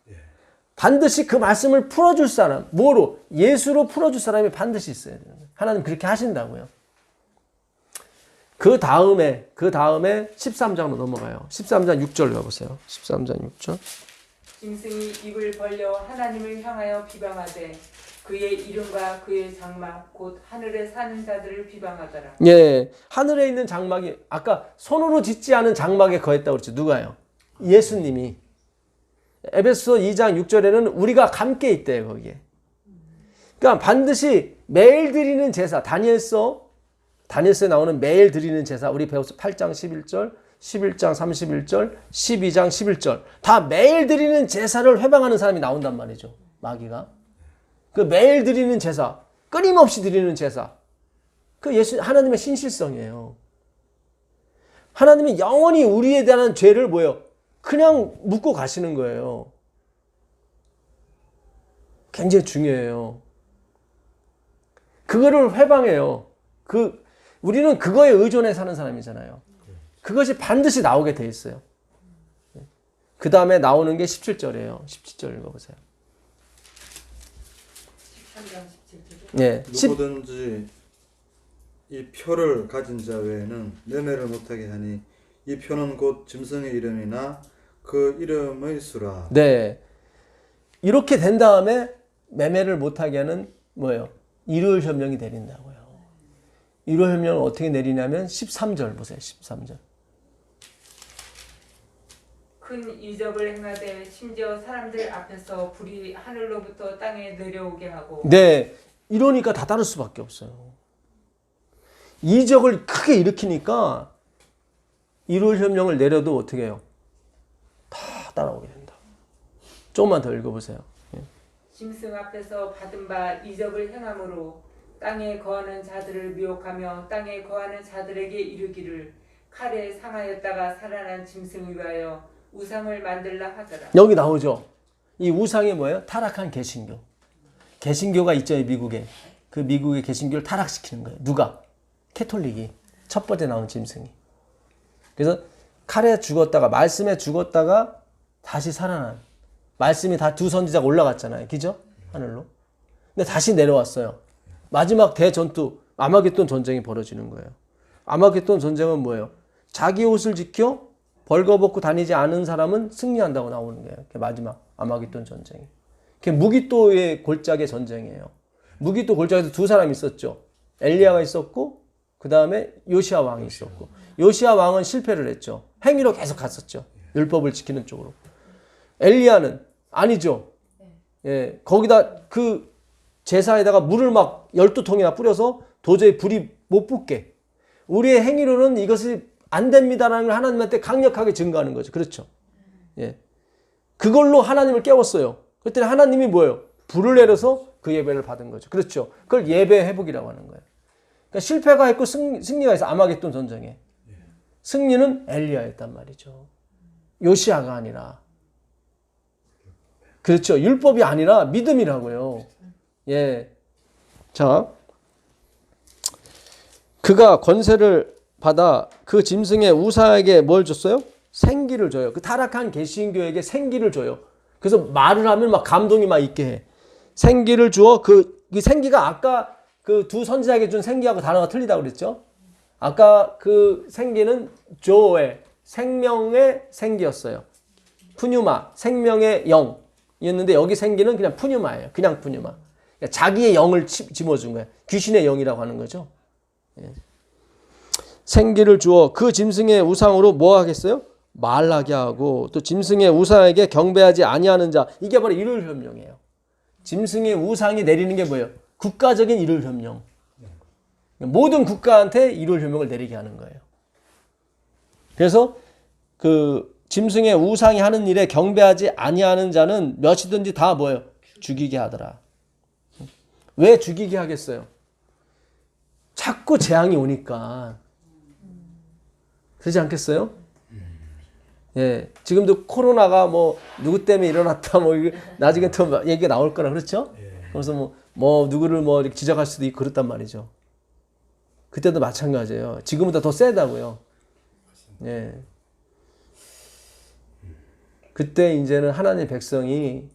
반드시 그 말씀을 풀어줄 사람, 뭐로? 예수로 풀어줄 사람이 반드시 있어야 되는 거예요. 하나님 그렇게 하신다고요. 그 다음에 13장으로 넘어가요. 13장 6절 가보세요. 13장 6절. 짐승이 입을 벌려 하나님을 향하여 비방하되 그의 이름과 그의 장막 곧 하늘에 사는 자들을 비방하더라. 예, 하늘에 있는 장막이 아까 손으로 짓지 않은 장막에 거했다고 그랬죠. 누가요? 예수님이. 에베소 2장 6절에는 우리가 함께 있대요, 거기에. 그러니까 반드시 매일 드리는 제사, 다니엘서에 나오는 매일 드리는 제사, 우리 배웠어. 8장 11절, 11장 31절, 12장 11절. 다 매일 드리는 제사를 회방하는 사람이 나온단 말이죠. 마귀가. 그 매일 드리는 제사, 끊임없이 드리는 제사. 그 하나님의 신실성이에요. 하나님이 영원히 우리에 대한 죄를 뭐예요? 그냥 묻고 가시는 거예요. 굉장히 중요해요. 그거를 회방해요. 우리는 그거에 의존해 사는 사람이잖아요. 그것이 반드시 나오게 돼 있어요. 그 다음에 나오는 게 17절이에요. 17절 읽어보세요. 13장 17절. 예, 누구든지 이 표를 가진 자 외에는 매매를 못하게 하니 이 표는 곧 짐승의 이름이나 그 이름의 수라. 네. 이렇게 된 다음에 매매를 못하게 하는 뭐예요? 일요일 협령이 내린다고요. 일요일 협령을 어떻게 내리냐면 13절 보세요. 13절. 큰 이적을 행하되 심지어 사람들 앞에서 불이 하늘로부터 땅에 내려오게 하고. 네. 이러니까 다 따를 수밖에 없어요. 이적을 크게 일으키니까 일요일 협령을 내려도 어떻게 해요? 다 따라오게 된다. 조금만 더 읽어보세요. 예. 짐승 앞에서 받은 바 이적을 행함으로 땅에 거하는 자들을 미혹하며 땅에 거하는 자들에게 이르기를 칼에 상하였다가 살아난 짐승을 위하여 우상을 만들라 하더라. 여기 나오죠. 이 우상이 뭐예요? 타락한 개신교. 개신교가 있죠, 미국에. 그 미국의 개신교를 타락시키는 거예요. 누가? 캐톨릭이. 첫 번째 나온 짐승이. 그래서 칼에 죽었다가, 말씀에 죽었다가 다시 살아난. 말씀이 다 두 선지자가 올라갔잖아요. 그죠? 하늘로. 근데 다시 내려왔어요. 마지막 대전투, 아마겟돈 전쟁이 벌어지는 거예요. 아마겟돈 전쟁은 뭐예요? 자기 옷을 지켜 벌거벗고 다니지 않은 사람은 승리한다고 나오는 거예요. 그게 마지막 아마겟돈 전쟁이. 그게 무기또의 골짜기 전쟁이에요. 무기또 골짜기에서 두 사람이 있었죠. 엘리야가 있었고 그 다음에 요시야 왕이 있었고, 요시야 왕은 실패를 했죠. 행위로 계속 갔었죠. 율법을 지키는 쪽으로. 엘리야는 아니죠. 예, 거기다 그 제사에다가 물을 막 12통이나 뿌려서 도저히 불이 못 붙게. 우리의 행위로는 이것이 안 됩니다라는 걸 하나님한테 강력하게 증거하는 거죠. 그렇죠. 예. 그걸로 하나님을 깨웠어요. 그랬더니 하나님이 뭐예요? 불을 내려서 그 예배를 받은 거죠. 그렇죠. 그걸 예배 회복이라고 하는 거예요. 그러니까 실패가 있고 승리가 있어. 아마겟돈 전쟁에. 승리는 엘리야였단 말이죠. 요시야가 아니라. 그렇죠. 율법이 아니라 믿음이라고요. 예. 자. 그가 권세를 받아 그 짐승의 우사에게 뭘 줬어요? 생기를 줘요. 그 타락한 개신교에게 생기를 줘요. 그래서 말을 하면 막 감동이 막 있게 해. 생기를 주어 그 생기가 아까 그 두 선지자에게 준 생기하고 단어가 틀리다고 그랬죠? 아까 그 생기는 조에 생명의 생기였어요. 푸뉴마, 생명의 영이었는데 여기 생기는 그냥 푸뉴마예요. 그냥 푸뉴마. 그러니까 자기의 영을 집어준 거예요. 귀신의 영이라고 하는 거죠. 예. 생기를 주어 그 짐승의 우상으로 뭐 하겠어요? 말하게 하고 또 짐승의 우상에게 경배하지 아니하는 자. 이게 바로 일월 협령이에요. 짐승의 우상이 내리는 게 뭐예요? 국가적인 일월 협령. 모든 국가한테 일월 협령을 내리게 하는 거예요. 그래서 그 짐승의 우상이 하는 일에 경배하지 아니하는 자는 몇이든지 다 뭐예요? 죽이게 하더라. 왜 죽이게 하겠어요? 자꾸 재앙이 오니까. 그렇지 않겠어요? 예, 지금도 코로나가 뭐 누구 때문에 일어났다 뭐 나중에 더 얘기가 나올 거라 그렇죠? 그래서 뭐 누구를 뭐 이렇게 지적할 수도 있고 그렇단 말이죠. 그때도 마찬가지예요. 지금보다 더 세다고요. 예. 그때 이제는 하나님의 백성이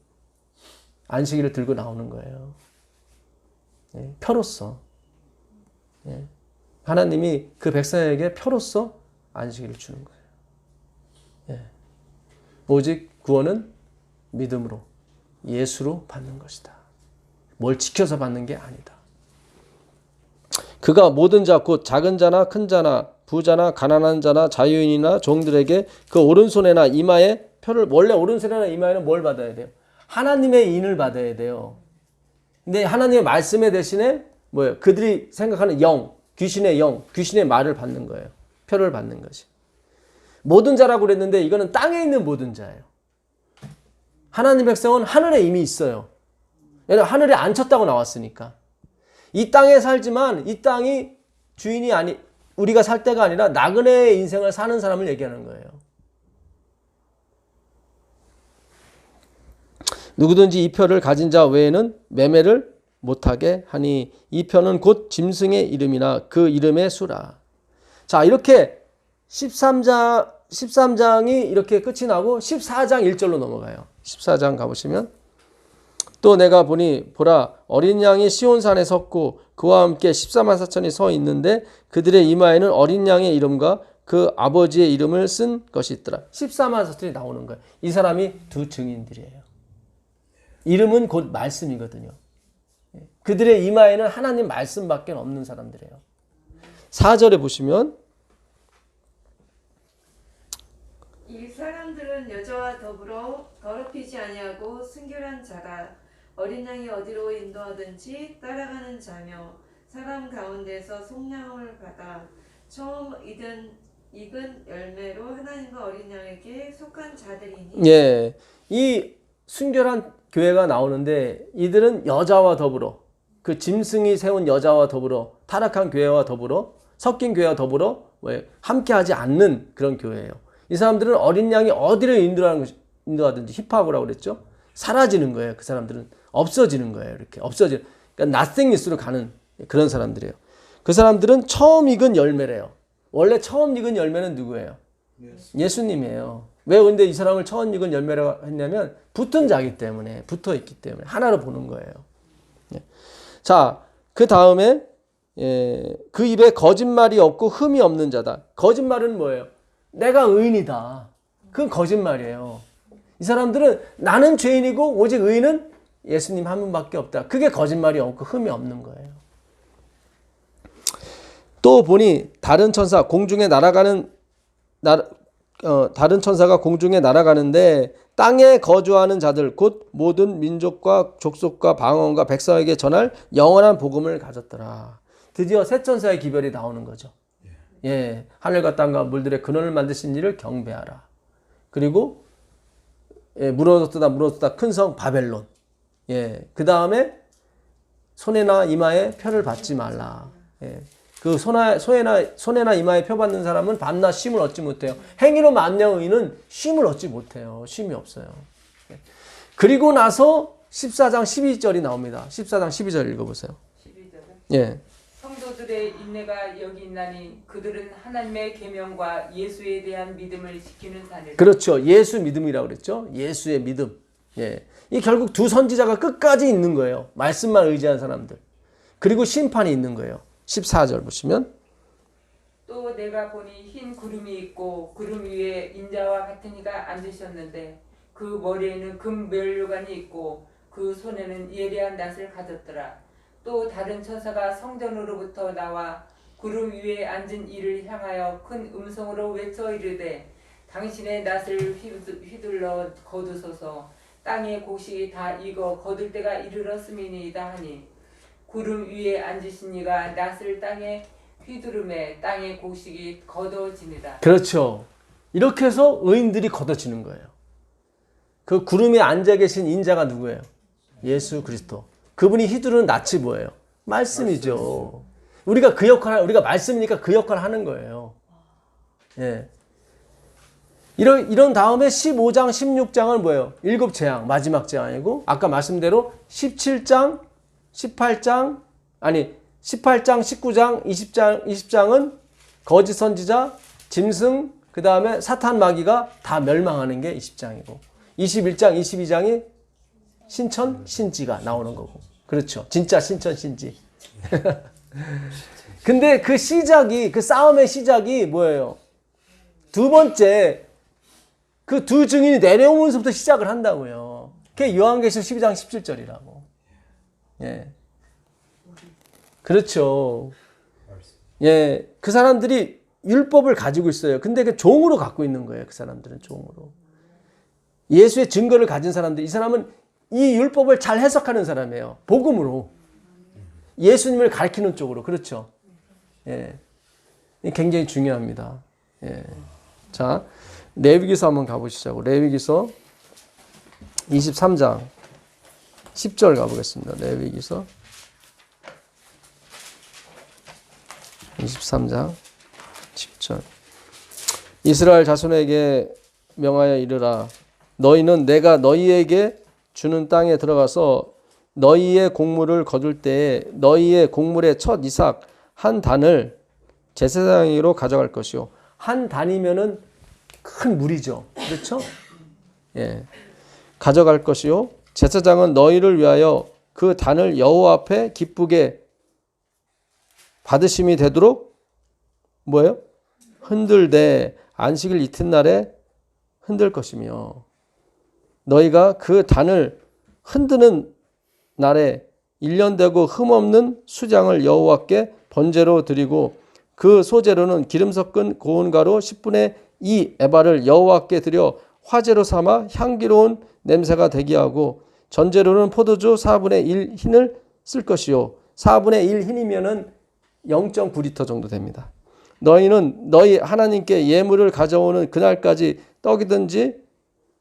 안식일을 들고 나오는 거예요. 예, 표로서. 예. 하나님이 그 백성에게 표로서 안식일을 주는 거예요. 예. 오직 구원은 믿음으로 예수로 받는 것이다. 뭘 지켜서 받는 게 아니다. 그가 모든 자 곧 작은 자나 큰 자나 부자나 가난한 자나 자유인이나 종들에게 그 오른손에나 이마에 표를, 원래 오른손에나 이마에는 뭘 받아야 돼요? 하나님의 인을 받아야 돼요. 근데 하나님의 말씀에 대신에 뭐예요? 그들이 생각하는 영, 귀신의 말을 받는 거예요. 표를 받는 것이. 모든 자라고 그랬는데 이거는 땅에 있는 모든 자예요. 하나님 백성은 하늘에 이미 있어요. 왜냐하면 하늘에 앉혔다고 나왔으니까. 이 땅에 살지만 이 땅이 주인이 아니, 우리가 살 때가 아니라 나그네의 인생을 사는 사람을 얘기하는 거예요. 누구든지 이 표를 가진 자 외에는 매매를 못하게 하니 이 표는 곧 짐승의 이름이나 그 이름의 수라. 자, 이렇게 13장이 이렇게 끝이 나고 14장 1절로 넘어가요. 14장 가보시면 또 내가 보니 보라 어린 양이 시온산에 섰고 그와 함께 14만 4천이 서 있는데 그들의 이마에는 어린 양의 이름과 그 아버지의 이름을 쓴 것이 있더라. 14만 4천이 나오는 거예요. 이 사람이 두 증인들이에요. 이름은 곧 말씀이거든요. 그들의 이마에는 하나님 말씀밖에 없는 사람들이에요. 4절에 보시면 이 사람들은 여자와 더불어 더럽히지 아니하고 순결한 자라. 어린 양이 어디로 인도하든지 따라가는 자며 사람 가운데서 속량을 받아 처음 익은 열매로 하나님과 어린 양에게 속한 자들이니. 예, 이 순결한 교회가 나오는데 이들은 여자와 더불어 그 짐승이 세운 여자와 더불어 타락한 교회와 더불어 섞인 교회와 더불어 함께하지 않는 그런 교회예요. 이 사람들은 어린 양이 어디를 인도하든지 힙하고라고 그랬죠. 사라지는 거예요. 그 사람들은 없어지는 거예요. 이렇게 없어지는. 그러니까 nothingness로 가는 그런 사람들이에요. 그 사람들은 처음 익은 열매래요. 원래 처음 익은 열매는 누구예요? 예수님이에요. 왜 근데 이 사람을 처음 익은 열매라고 했냐면 붙은 자기 때문에, 붙어 있기 때문에 하나로 보는 거예요. 자, 그 다음에 그 입에 거짓말이 없고 흠이 없는 자다. 거짓말은 뭐예요? 내가 의인이다. 그건 거짓말이에요. 이 사람들은 나는 죄인이고 오직 의인은 예수님 한 분밖에 없다. 그게 거짓말이 없고 흠이 없는 거예요. 또 보니 다른 천사가 공중에 날아가는데 땅에 거주하는 자들 곧 모든 민족과 족속과 방언과 백성에게 전할 영원한 복음을 가졌더라. 드디어 새 천사의 기별이 나오는 거죠. 예, 하늘과 땅과 물들의 근원을 만드신 이를 경배하라. 그리고 무너졌다 큰 성 바벨론. 예, 그 다음에 손에나 이마에 표를 받지 말라. 예, 그 손에나 이마에 표 받는 사람은 밤낮 쉼을 얻지 못해요. 행위로 만명 의인은 쉼을 얻지 못해요. 쉼이 없어요. 예. 그리고 나서 14장 12절이 나옵니다. 14장 12절 읽어보세요. 12절은 예. 성도들의 인내가 여기 있나니 그들은 하나님의 계명과 예수에 대한 믿음을 지키는 자들. 그렇죠. 예수 믿음이라고 그랬죠. 예수의 믿음. 예. 이 결국 두 선지자가 끝까지 있는 거예요. 말씀만 의지한 사람들. 그리고 심판이 있는 거예요. 14절 보시면 또 내가 보니 흰 구름이 있고 구름 위에 인자와 같은 이가 앉으셨는데 그 머리에는 금 면류관이 있고 그 손에는 예리한 낫을 가졌더라. 또 다른 천사가 성전으로부터 나와 구름 위에 앉은 이를 향하여 큰 음성으로 외쳐 이르되 당신의 낫을 휘둘러 거두소서. 땅의 곡식이 다 익어 거둘 때가 이르렀음이니이다 하니 구름 위에 앉으신 이가 낫을 땅에 휘두름에 땅의 곡식이 거둬지니라. 그렇죠. 이렇게 해서 의인들이 걷어지는 거예요. 그 구름에 앉아 계신 인자가 누구예요? 예수 그리스도. 그분이 휘두르는 낫이 뭐예요? 말씀이죠. 우리가 그 역할, 우리가 말씀이니까 그 역할을 하는 거예요. 예. 이런 다음에 15장, 16장은 뭐예요? 7재앙, 마지막 재앙이고, 아까 말씀대로 17장, 18장, 19장, 20장은 거짓 선지자, 짐승, 그 다음에 사탄 마귀가 다 멸망하는 게 20장이고, 21장, 22장이 신천, 신지가 나오는 거고. 그렇죠. 진짜 신천, 신지. 근데 그 시작이, 그 싸움의 시작이 뭐예요? 두 번째, 그 두 증인이 내려오면서부터 시작을 한다고요. 그게 요한계시록 12장 17절이라고. 예. 그렇죠. 예. 그 사람들이 율법을 가지고 있어요. 근데 그 종으로 갖고 있는 거예요. 그 사람들은 종으로. 예수의 증거를 가진 사람들, 이 사람은 이 율법을 잘 해석하는 사람이에요. 복음으로. 예수님을 가르치는 쪽으로. 그렇죠. 예. 굉장히 중요합니다. 예. 자, 레위기서 한번 가보시자고. 레위기서 23장 10절 가보겠습니다. 레위기서 23장 10절. 이스라엘 자손에게 명하여 이르라. 너희는 내가 너희에게 주는 땅에 들어가서 너희의 곡물을 거둘 때에 너희의 곡물의 첫 이삭 한 단을 제사장으로 가져갈 것이요. 한 단이면은 큰 물이죠. 그렇죠? 예. 가져갈 것이요. 제사장은 너희를 위하여 그 단을 여호와 앞에 기쁘게 받으심이 되도록 뭐예요? 흔들되 안식일 이튿날에 흔들 것이며 너희가 그 단을 흔드는 날에 1년 되고 흠없는 수장을 여호와께 번제로 드리고 그 소제로는 기름 섞은 고운 가루 10분의 2 에바를 여호와께 드려 화제로 삼아 향기로운 냄새가 되게 하고 전제로는 포도주 4분의 1 흰을 쓸 것이요 4분의 1 흰이면은 0.9리터 정도 됩니다. 너희는 너희 하나님께 예물을 가져오는 그날까지 떡이든지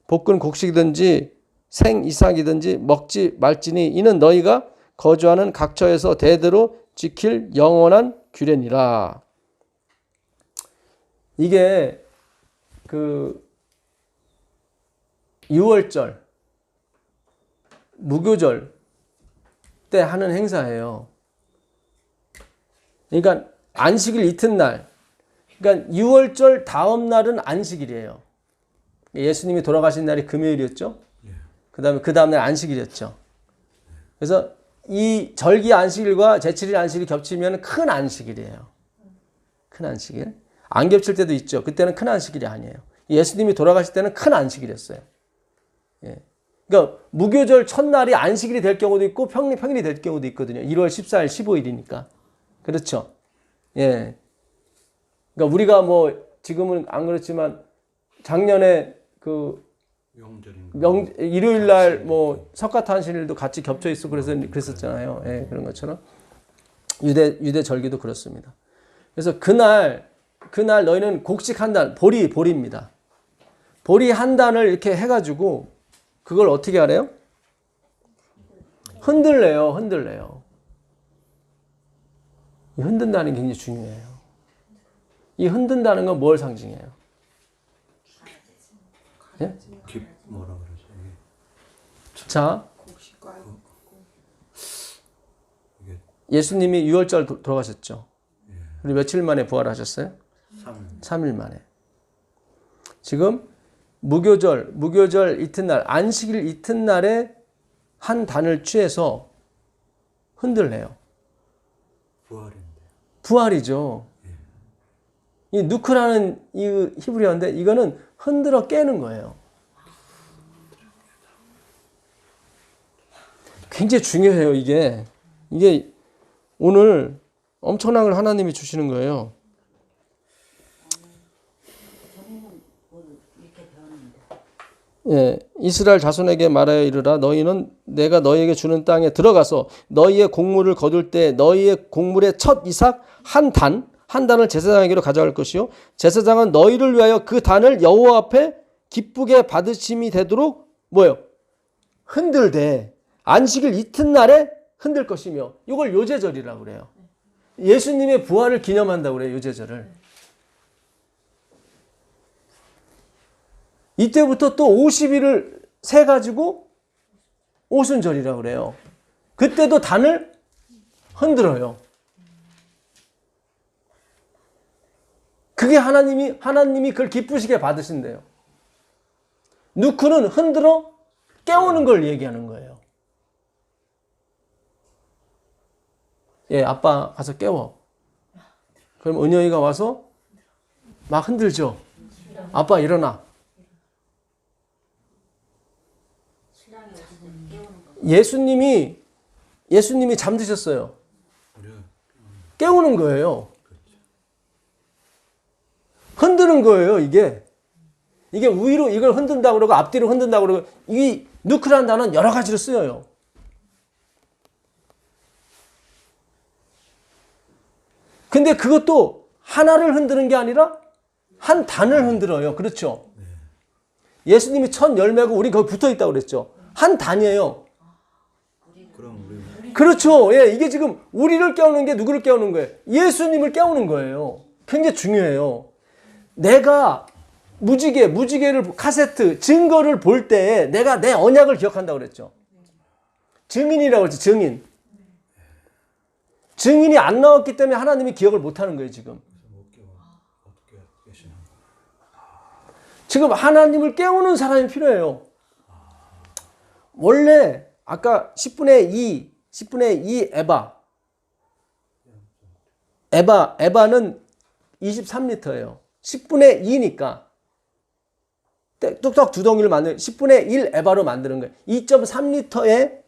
볶은 곡식이든지 생 이삭이든지 먹지 말지니 이는 너희가 거주하는 각처에서 대대로 지킬 영원한 규례니라. 이게 그 6월절 무교절 때 하는 행사예요. 그러니까 안식일 이튿날, 그러니까 6월절 다음 날은 안식일이에요. 예수님이 돌아가신 날이 금요일이었죠. 그 다음에 안식일이었죠. 그래서 이 절기 안식일과 제칠일 안식일이 겹치면 큰 안식일이에요. 큰 안식일. 안 겹칠 때도 있죠. 그때는 큰 안식일이 아니에요. 예수님이 돌아가실 때는 큰 안식일이었어요. 예. 그러니까 무교절 첫날이 안식일이 될 경우도 있고 평일이 될 경우도 있거든요. 1월 14일, 15일이니까. 그렇죠. 예. 그러니까 우리가 뭐 지금은 안 그렇지만 작년에 그 일요일 날 뭐 석가탄신일도 같이 겹쳐 있어 그랬었잖아요. 예, 그런 것처럼 유대 절기도 그렇습니다. 그래서 그날 너희는 곡식 한 단, 보리입니다. 보리 한 단을 이렇게 해가지고 그걸 어떻게 하래요? 흔들래요. 이 흔든다는 게 굉장히 중요해요. 이 흔든다는 건 뭘 상징해요? 예? 뭐라 그러죠? 자, 예수님이 6월절 돌아가셨죠. 그리고 며칠 만에 부활하셨어요? 3일 만에. 지금 무교절 이튿날, 안식일 이튿날에 한 단을 취해서 흔들래요. 부활이죠. 이 누크라는 이 히브리어인데 이거는 흔들어 깨는 거예요. 굉장히 중요해요. 이게 오늘 엄청난 걸 하나님이 주시는 거예요. 이스라엘 자손에게 말하여 이르라 너희는 내가 너희에게 주는 땅에 들어가서 너희의 곡물을 거둘 때 너희의 곡물의 첫 이삭 한 단을 제사장에게로 가져갈 것이요 제사장은 너희를 위하여 그 단을 여호와 앞에 기쁘게 받으심이 되도록 뭐예요? 흔들되 안식일 이튿날에 흔들 것이며 이걸 요제절이라고 그래요. 예수님의 부활을 기념한다고 그래요. 요제절을. 이때부터 또 50일을 세가지고 오순절이라고 그래요. 그때도 단을 흔들어요. 그게 하나님이 그걸 기쁘시게 받으신대요. 누크는 흔들어 깨우는 걸 얘기하는 거예요. 아빠 가서 깨워. 그럼 은영이가 와서 막 흔들죠. 아빠 일어나. 예수님이 잠드셨어요. 깨우는 거예요. 흔드는 거예요, 이게. 이게 위로 이걸 흔든다고 그러고 앞뒤로 흔든다고 그러고 이 누크라는 단어는 여러 가지로 쓰여요. 근데 그것도 하나를 흔드는 게 아니라 한 단을 흔들어요. 그렇죠? 예수님이 첫 열매고 우리 거기 붙어 있다고 그랬죠. 한 단이에요. 그렇죠. 이게 지금 우리를 깨우는 게 누구를 깨우는 거예요? 예수님을 깨우는 거예요. 굉장히 중요해요. 내가 무지개를 카세트 증거를 볼 때 내가 내 언약을 기억한다고 그랬죠. 증인이라고 그랬죠. 증인이 안 나왔기 때문에 하나님이 기억을 못하는 거예요. 지금 하나님을 깨우는 사람이 필요해요. 원래 아까 10분의 2 에바는 23리터예요. 10분의 2니까 뚝뚝 두 덩이를 만드는 10분의 1 에바로 만드는 거예요. 2.3리터에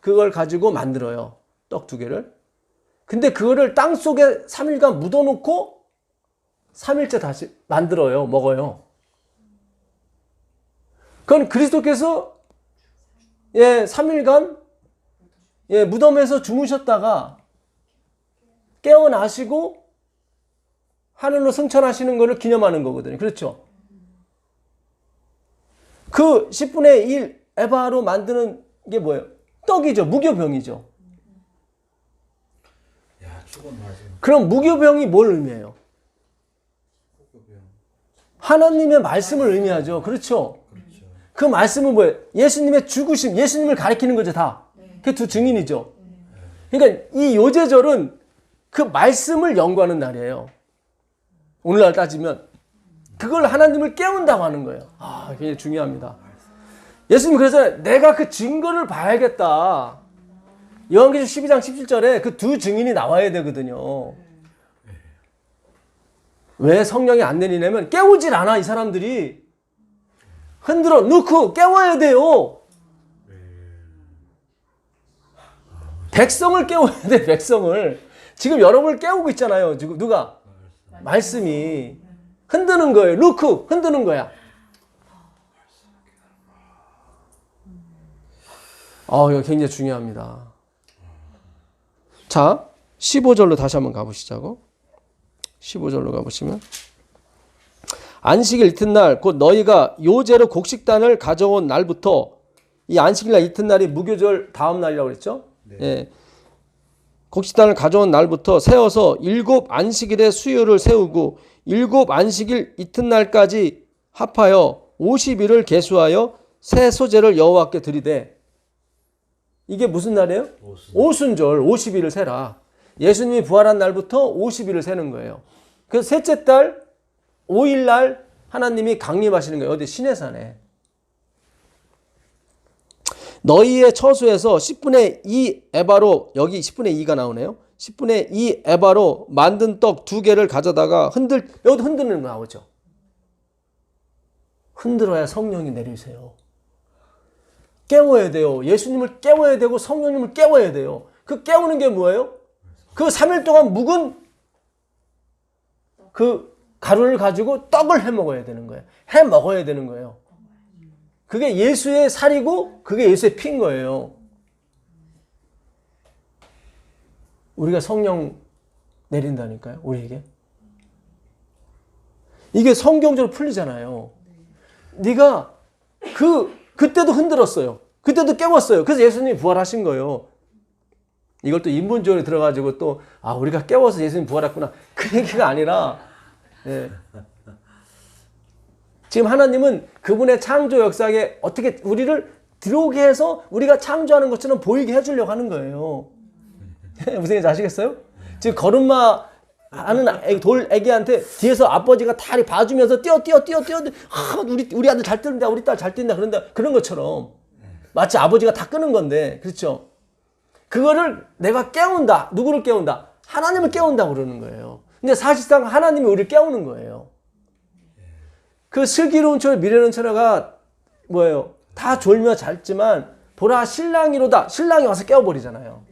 그걸 가지고 만들어요. 떡 두 개를. 근데 그거를 땅 속에 3일간 묻어놓고 3일째 다시 만들어요. 먹어요. 그건 그리스도께서 3일간 무덤에서 주무셨다가 깨어나시고 하늘로 승천하시는 것을 기념하는 거거든요. 그렇죠? 그 10분의 1 에바로 만드는 게 뭐예요? 떡이죠. 무교병이죠. 그럼 무교병이 뭘 의미해요? 하나님의 말씀을 의미하죠. 그렇죠? 그 말씀은 뭐예요? 예수님의 죽으심, 예수님을 가리키는 거죠. 다. 그게 두 증인이죠. 그러니까 이 요제절은 그 말씀을 연구하는 날이에요. 오늘날 따지면 그걸 하나님을 깨운다고 하는 거예요. 굉장히 중요합니다. 예수님 그래서 내가 그 증거를 봐야겠다. 요한계시록 12장 17절에 그 두 증인이 나와야 되거든요. 왜 성령이 안 내리냐면 깨우질 않아. 이 사람들이 흔들어 넣고 깨워야 돼요. 백성을 깨워야 돼. 백성을. 지금 여러분을 깨우고 있잖아요. 지금 누가? 말씀이. 흔드는 거예요. 루크 흔드는 거야. 이거 굉장히 중요합니다. 자, 15절로 다시 한번 가보시자고. 15절로 가보시면 안식일 이튿날 곧 너희가 요제로 곡식단을 가져온 날부터 이 안식일날 이튿날이 무교절 다음 날이라고 그랬죠? 네. 곡식단을 가져온 날부터 세어서 7 안식일의 수요를 세우고 7 안식일 이튿날까지 합하여 50일을 계수하여 새 소제를 여호와께 드리되 이게 무슨 날이에요? 오순절 50일을 세라. 예수님이 부활한 날부터 50일을 세는 거예요. 그 셋째 달 5일날 하나님이 강림하시는 거예요. 어디? 시내산에. 너희의 처소에서 10분의 2 에바로 여기 10분의 2가 나오네요. 10분의 2 에바로 만든 떡 2개를 가져다가 여기도 흔드는 거 나오죠. 흔들어야 성령이 내리세요. 깨워야 돼요. 예수님을 깨워야 되고 성령님을 깨워야 돼요. 그 깨우는 게 뭐예요? 그 3일 동안 묵은 그 가루를 가지고 떡을 해 먹어야 되는 거예요. 해 먹어야 되는 거예요. 그게 예수의 살이고 그게 예수의 피인 거예요. 우리가 성령 내린다니까요. 우리에게. 이게 성경적으로 풀리잖아요. 네가 그때도 흔들었어요. 그때도 깨웠어요. 그래서 예수님이 부활하신 거예요. 이걸 또 인본주의로 들어가지고 또 우리가 깨워서 예수님 부활했구나. 그 얘기가 아니라 예. 지금 하나님은 그분의 창조 역사에 어떻게 우리를 들어오게 해서 우리가 창조하는 것처럼 보이게 해주려고 하는 거예요. 무슨 얘기인지 아시겠어요? 지금 걸음마 하는 애기한테 뒤에서 아버지가 다리 봐주면서 뛰어. 우리 아들 잘 뛴다. 우리 딸 잘 뛴다. 그런 것처럼 마치 아버지가 다 끄는 건데, 그렇죠? 그거를 내가 깨운다. 누구를 깨운다? 하나님을 깨운다고 그러는 거예요. 근데 사실상 하나님이 우리를 깨우는 거예요. 그 슬기로운 처녀, 미련한 처녀가 뭐예요? 다 졸며 잤지만 보라 신랑이로다. 신랑이 와서 깨워버리잖아요.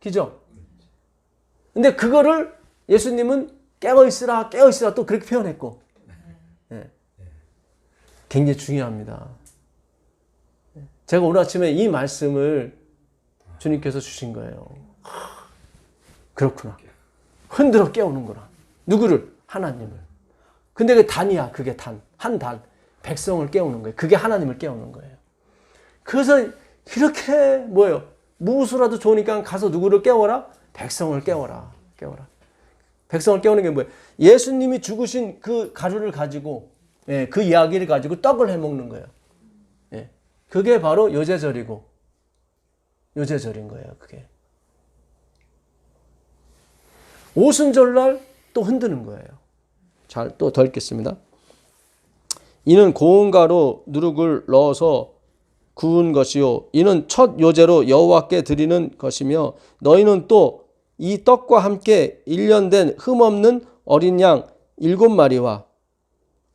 그죠? 근데 그거를 예수님은 깨어있으라 또 그렇게 표현했고. 예. 굉장히 중요합니다. 제가 오늘 아침에 이 말씀을 주님께서 주신 거예요. 그렇구나. 흔들어 깨우는구나. 누구를? 하나님을. 근데 그 단이야. 그게 단. 한 단. 백성을 깨우는 거예요. 그게 하나님을 깨우는 거예요. 그래서 이렇게 뭐예요? 무엇이라도 좋으니까 가서 누구를 깨워라? 백성을 깨워라. 백성을 깨우는 게 뭐예요? 예수님이 죽으신 그 가루를 가지고 그 이야기를 가지고 떡을 해먹는 거예요. 그게 바로 요제절인 거예요. 그게 오순절날 또 흔드는 거예요. 잘 또 더 읽겠습니다. 이는 고운 가루 누룩을 넣어서 구운 것이요 이는 첫 요제로 여호와께 드리는 것이며 너희는 또 이 떡과 함께 1년 된 흠없는 어린 양 7마리와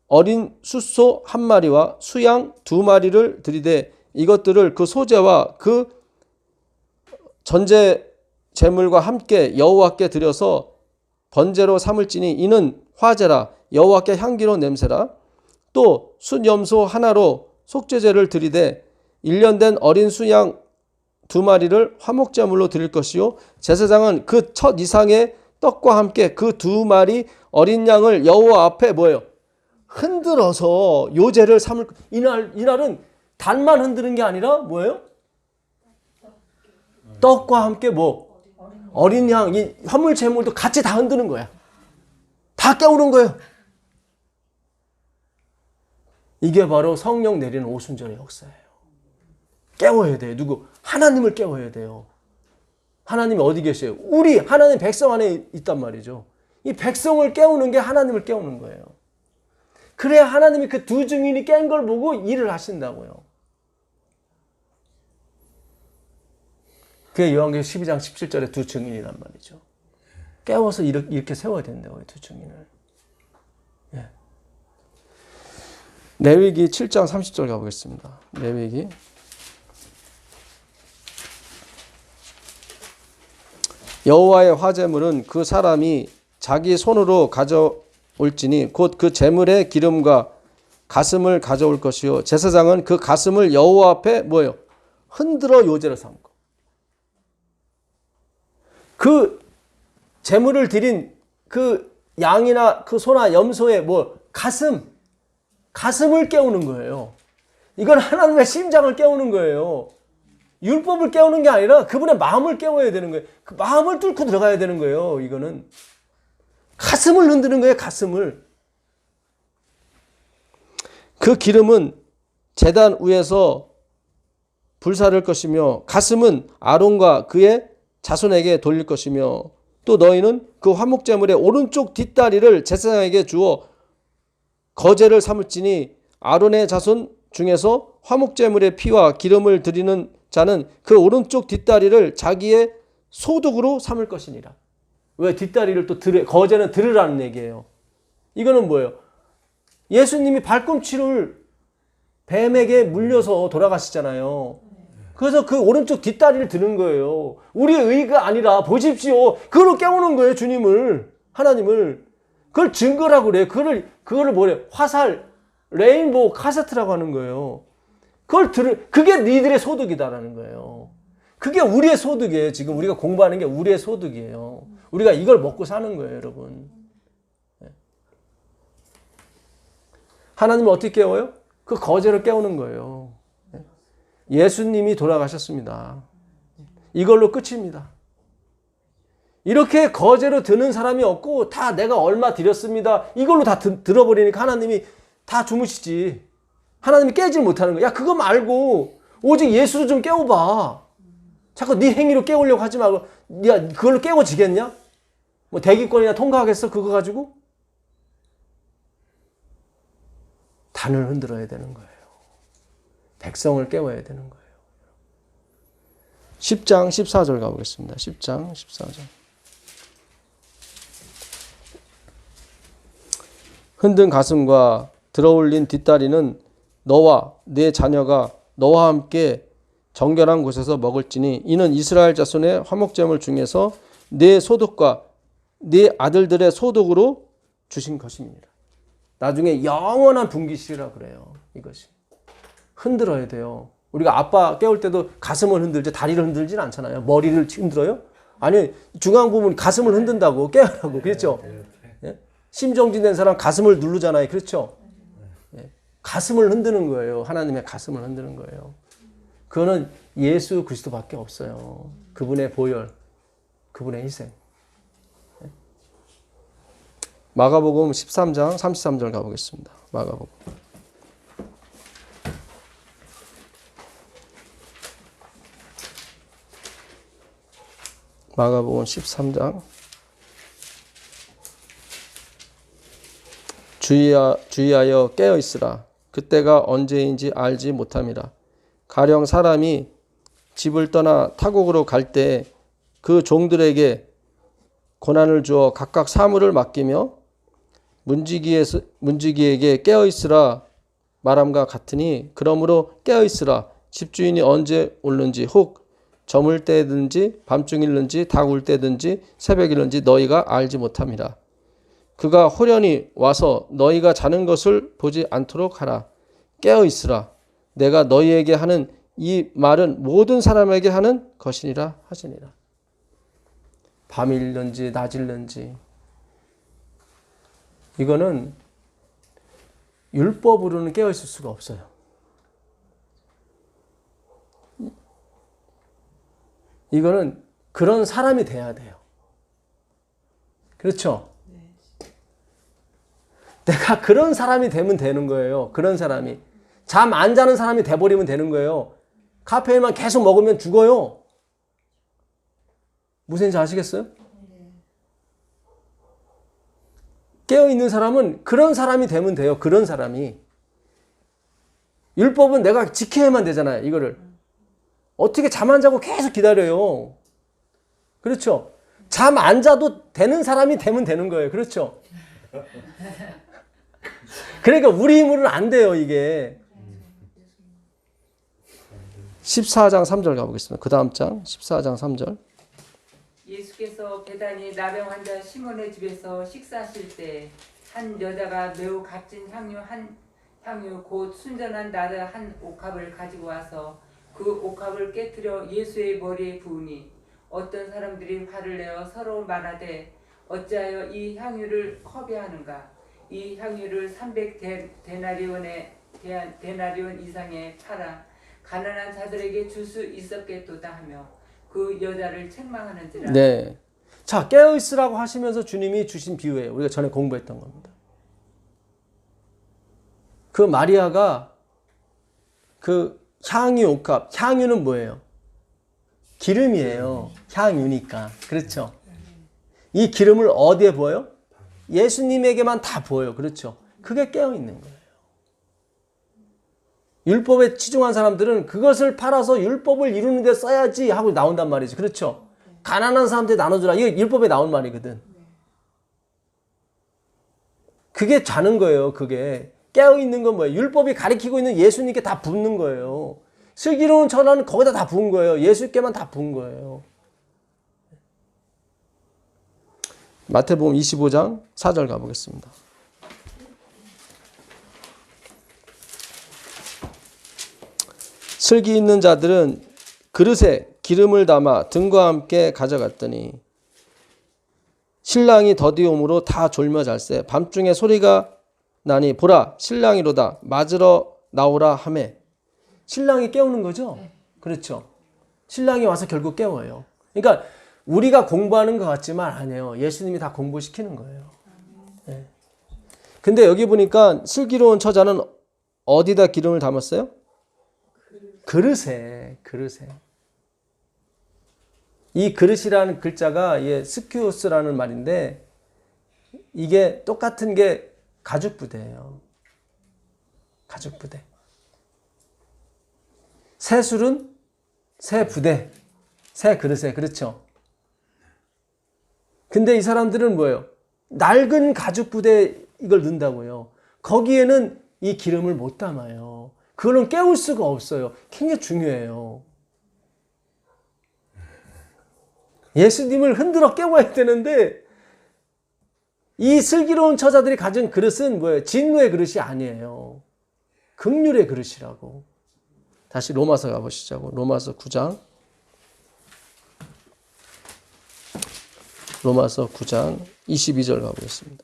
어린 숫소 1마리와 수양 2마리를 드리되 이것들을 그 소제와 그 전제 제물과 함께 여호와께 드려서 번제로 삼을지니 이는 화제라 여호와께 향기로운 냄새라. 또 순염소 하나로 속죄제를 드리되 1년 된 어린 수양 2마리를 화목제물로 드릴 것이요 제사장은 그 첫 이상의 떡과 함께 그 2마리 어린 양을 여호와 앞에 뭐예요? 흔들어서 요제를 삼을. 이날은 단만 흔드는 게 아니라 뭐예요? 떡과 함께 뭐 어린 양, 이 화물 제물도 같이 다 흔드는 거야. 다 깨우는 거예요. 이게 바로 성령 내리는 오순절의 역사예요. 깨워야 돼요. 누구? 하나님을 깨워야 돼요. 하나님이 어디 계세요? 우리 하나님 백성 안에 있단 말이죠. 이 백성을 깨우는 게 하나님을 깨우는 거예요. 그래야 하나님이 그 두 증인이 깬 걸 보고 일을 하신다고요. 그게 요한계시록 12장 17절에 두 증인이란 말이죠. 깨워서 이렇게 세워야 된다고요. 두 증인을. 예. 레위기 7장 30절 가보겠습니다. 레위기 여호와의 화제물은 그 사람이 자기 손으로 가져올지니 곧 그 제물의 기름과 가슴을 가져올 것이요 제사장은 그 가슴을 여호와 앞에 뭐예요? 흔들어 요제를 삼고 그 제물을 드린 그 양이나 그 소나 염소의 뭐 가슴을 깨우는 거예요. 이건 하나님의 심장을 깨우는 거예요. 율법을 깨우는 게 아니라 그분의 마음을 깨워야 되는 거예요. 그 마음을 뚫고 들어가야 되는 거예요. 이거는 가슴을 흔드는 거예요. 가슴을. 그 기름은 제단 위에서 불사를 것이며 가슴은 아론과 그의 자손에게 돌릴 것이며 또 너희는 그 화목제물의 오른쪽 뒷다리를 제사장에게 주어 거제를 삼을지니 아론의 자손 중에서 화목제물의 피와 기름을 드리는 자는 그 오른쪽 뒷다리를 자기의 소득으로 삼을 것이니라. 왜 뒷다리를 또 거제는 들으라는 얘기예요. 이거는 뭐예요? 예수님이 발꿈치를 뱀에게 물려서 돌아가시잖아요. 그래서 그 오른쪽 뒷다리를 드는 거예요. 우리의 의가 아니라 보십시오. 그걸로 깨우는 거예요. 주님을. 하나님을. 그걸 증거라고 그래요. 그거를 뭐래요? 화살, 레인보우 카세트라고 하는 거예요. 그게 니들의 소득이다라는 거예요. 그게 우리의 소득이에요. 지금 우리가 공부하는 게 우리의 소득이에요. 우리가 이걸 먹고 사는 거예요, 여러분. 하나님을 어떻게 깨워요? 그 거제를 깨우는 거예요. 예수님이 돌아가셨습니다. 이걸로 끝입니다. 이렇게 거제로 드는 사람이 없고 다 내가 얼마 드렸습니다. 이걸로 다 들어버리니까 하나님이 다 주무시지. 하나님이 깨질 못하는 거야. 야, 그거 말고 오직 예수를 좀 깨워봐. 자꾸 네 행위로 깨우려고 하지 말고 야, 그걸로 깨워지겠냐? 뭐 대기권이나 통과하겠어? 그거 가지고? 단을 흔들어야 되는 거예요. 백성을 깨워야 되는 거예요. 10장 14절 가보겠습니다. 10장 14절. 흔든 가슴과 들어올린 뒷다리는 너와 네 자녀가 너와 함께 정결한 곳에서 먹을지니 이는 이스라엘 자손의 화목제물 중에서 네 소득과 네 아들들의 소득으로 주신 것입니다. 나중에 영원한 분깃이라 그래요. 이것이. 흔들어야 돼요. 우리가 아빠 깨울 때도 가슴을 흔들지 다리를 흔들지는 않잖아요. 머리를 흔들어요? 아니, 중앙 부분 가슴을 흔든다고 깨우라고. 그렇죠? 예? 심정지된 사람 가슴을 누르잖아요. 그렇죠? 예. 가슴을 흔드는 거예요. 하나님의 가슴을 흔드는 거예요. 그거는 예수 그리스도밖에 없어요. 그분의 보혈, 그분의 희생. 예. 마가복음 13장 33절 가보겠습니다. 마가복음. 마가복음 13장. 주의하여 깨어 있으라. 그때가 언제인지 알지 못함이라. 가령 사람이 집을 떠나 타국으로 갈 때 그 종들에게 고난을 주어 각각 사물을 맡기며 문지기에게 깨어 있으라 말함과 같으니 그러므로 깨어 있으라. 집주인이 언제 오는지 혹 저물 때든지 밤중일는지 닭울 때든지 새벽일는지 너희가 알지 못함이라. 그가 호련히 와서 너희가 자는 것을 보지 않도록 하라. 깨어 있으라. 내가 너희에게 하는 이 말은 모든 사람에게 하는 것이니라 하시니라. 밤일는지 낮일는지 이거는 율법으로는 깨어 있을 수가 없어요. 이거는 그런 사람이 돼야 돼요. 그렇죠? 내가 그런 사람이 되면 되는 거예요. 그런 사람이. 잠 안 자는 사람이 돼버리면 되는 거예요. 카페인만 계속 먹으면 죽어요. 무슨 얘기인지 아시겠어요? 깨어있는 사람은 그런 사람이 되면 돼요. 그런 사람이. 율법은 내가 지켜야만 되잖아요. 이거를. 어떻게 잠 안 자고 계속 기다려요. 그렇죠? 잠 안 자도 되는 사람이 되면 되는 거예요. 그렇죠? 그러니까 우리 힘으로는 안 돼요, 이게. 14장 3절 가보겠습니다. 그 다음 장 14장 3절. 예수께서 베다니 나병 환자 시몬의 집에서 식사하실 때 한 여자가 매우 값진 향유 곧 순전한 나르 한 옥합을 가지고 와서 그 옥합을 깨뜨려 예수의 머리에 부으니 어떤 사람들이 화를 내어 서로 말하되 어찌하여 이 향유를 허비하는가. 이 향유를 300데나리온 이상에 팔아 가난한 자들에게 줄 수 있었겠도다 하며 그 여자를 책망하는지라. 네. 자, 깨어있으라고 하시면서 주님이 주신 비유예요. 우리가 전에 공부했던 겁니다. 그 마리아가 그 향유 옥합, 향유는 뭐예요? 기름이에요. 향유니까. 그렇죠? 이 기름을 어디에 부어요? 예수님에게만 다 부어요. 그렇죠? 그게 깨어있는 거예요. 율법에 치중한 사람들은 그것을 팔아서 율법을 이루는 데 써야지 하고 나온단 말이죠. 그렇죠? 가난한 사람한테 나눠주라. 이게 율법에 나온 말이거든. 그게 자는 거예요. 그게. 깨어있는 건 뭐예요? 율법이 가리키고 있는 예수님께 다 붓는 거예요. 슬기로운 천하는 거기다 다 부은 거예요. 예수께만 다 부은 거예요. 마태복음 25장 4절 가보겠습니다. 슬기 있는 자들은 그릇에 기름을 담아 등과 함께 가져갔더니 신랑이 더디옴으로 다 졸며 잘세 밤중에 소리가 나니 보라 신랑이로다 맞으러 나오라 하매. 신랑이 깨우는 거죠? 그렇죠. 신랑이 와서 결국 깨워요. 그러니까 우리가 공부하는 것 같지만 아니에요. 예수님이 다 공부시키는 거예요. 네. 근데 여기 보니까 슬기로운 처자는 어디다 기름을 담았어요? 그릇에. 이 그릇이라는 글자가 스키오스라는 말인데 이게 똑같은 게 가죽 부대예요. 가죽 부대. 새 술은 새 부대, 새 그릇에. 그렇죠. 근데 이 사람들은 뭐예요? 낡은 가죽 부대에 이걸 넣는다고요. 거기에는 이 기름을 못 담아요. 그거는 깨울 수가 없어요. 굉장히 중요해요. 예수님을 흔들어 깨워야 되는데 이 슬기로운 처자들이 가진 그릇은 뭐예요? 진노의 그릇이 아니에요. 긍휼의 그릇이라고. 다시 로마서 가보시자고. 로마서 9장. 로마서 9장 22절 가보겠습니다.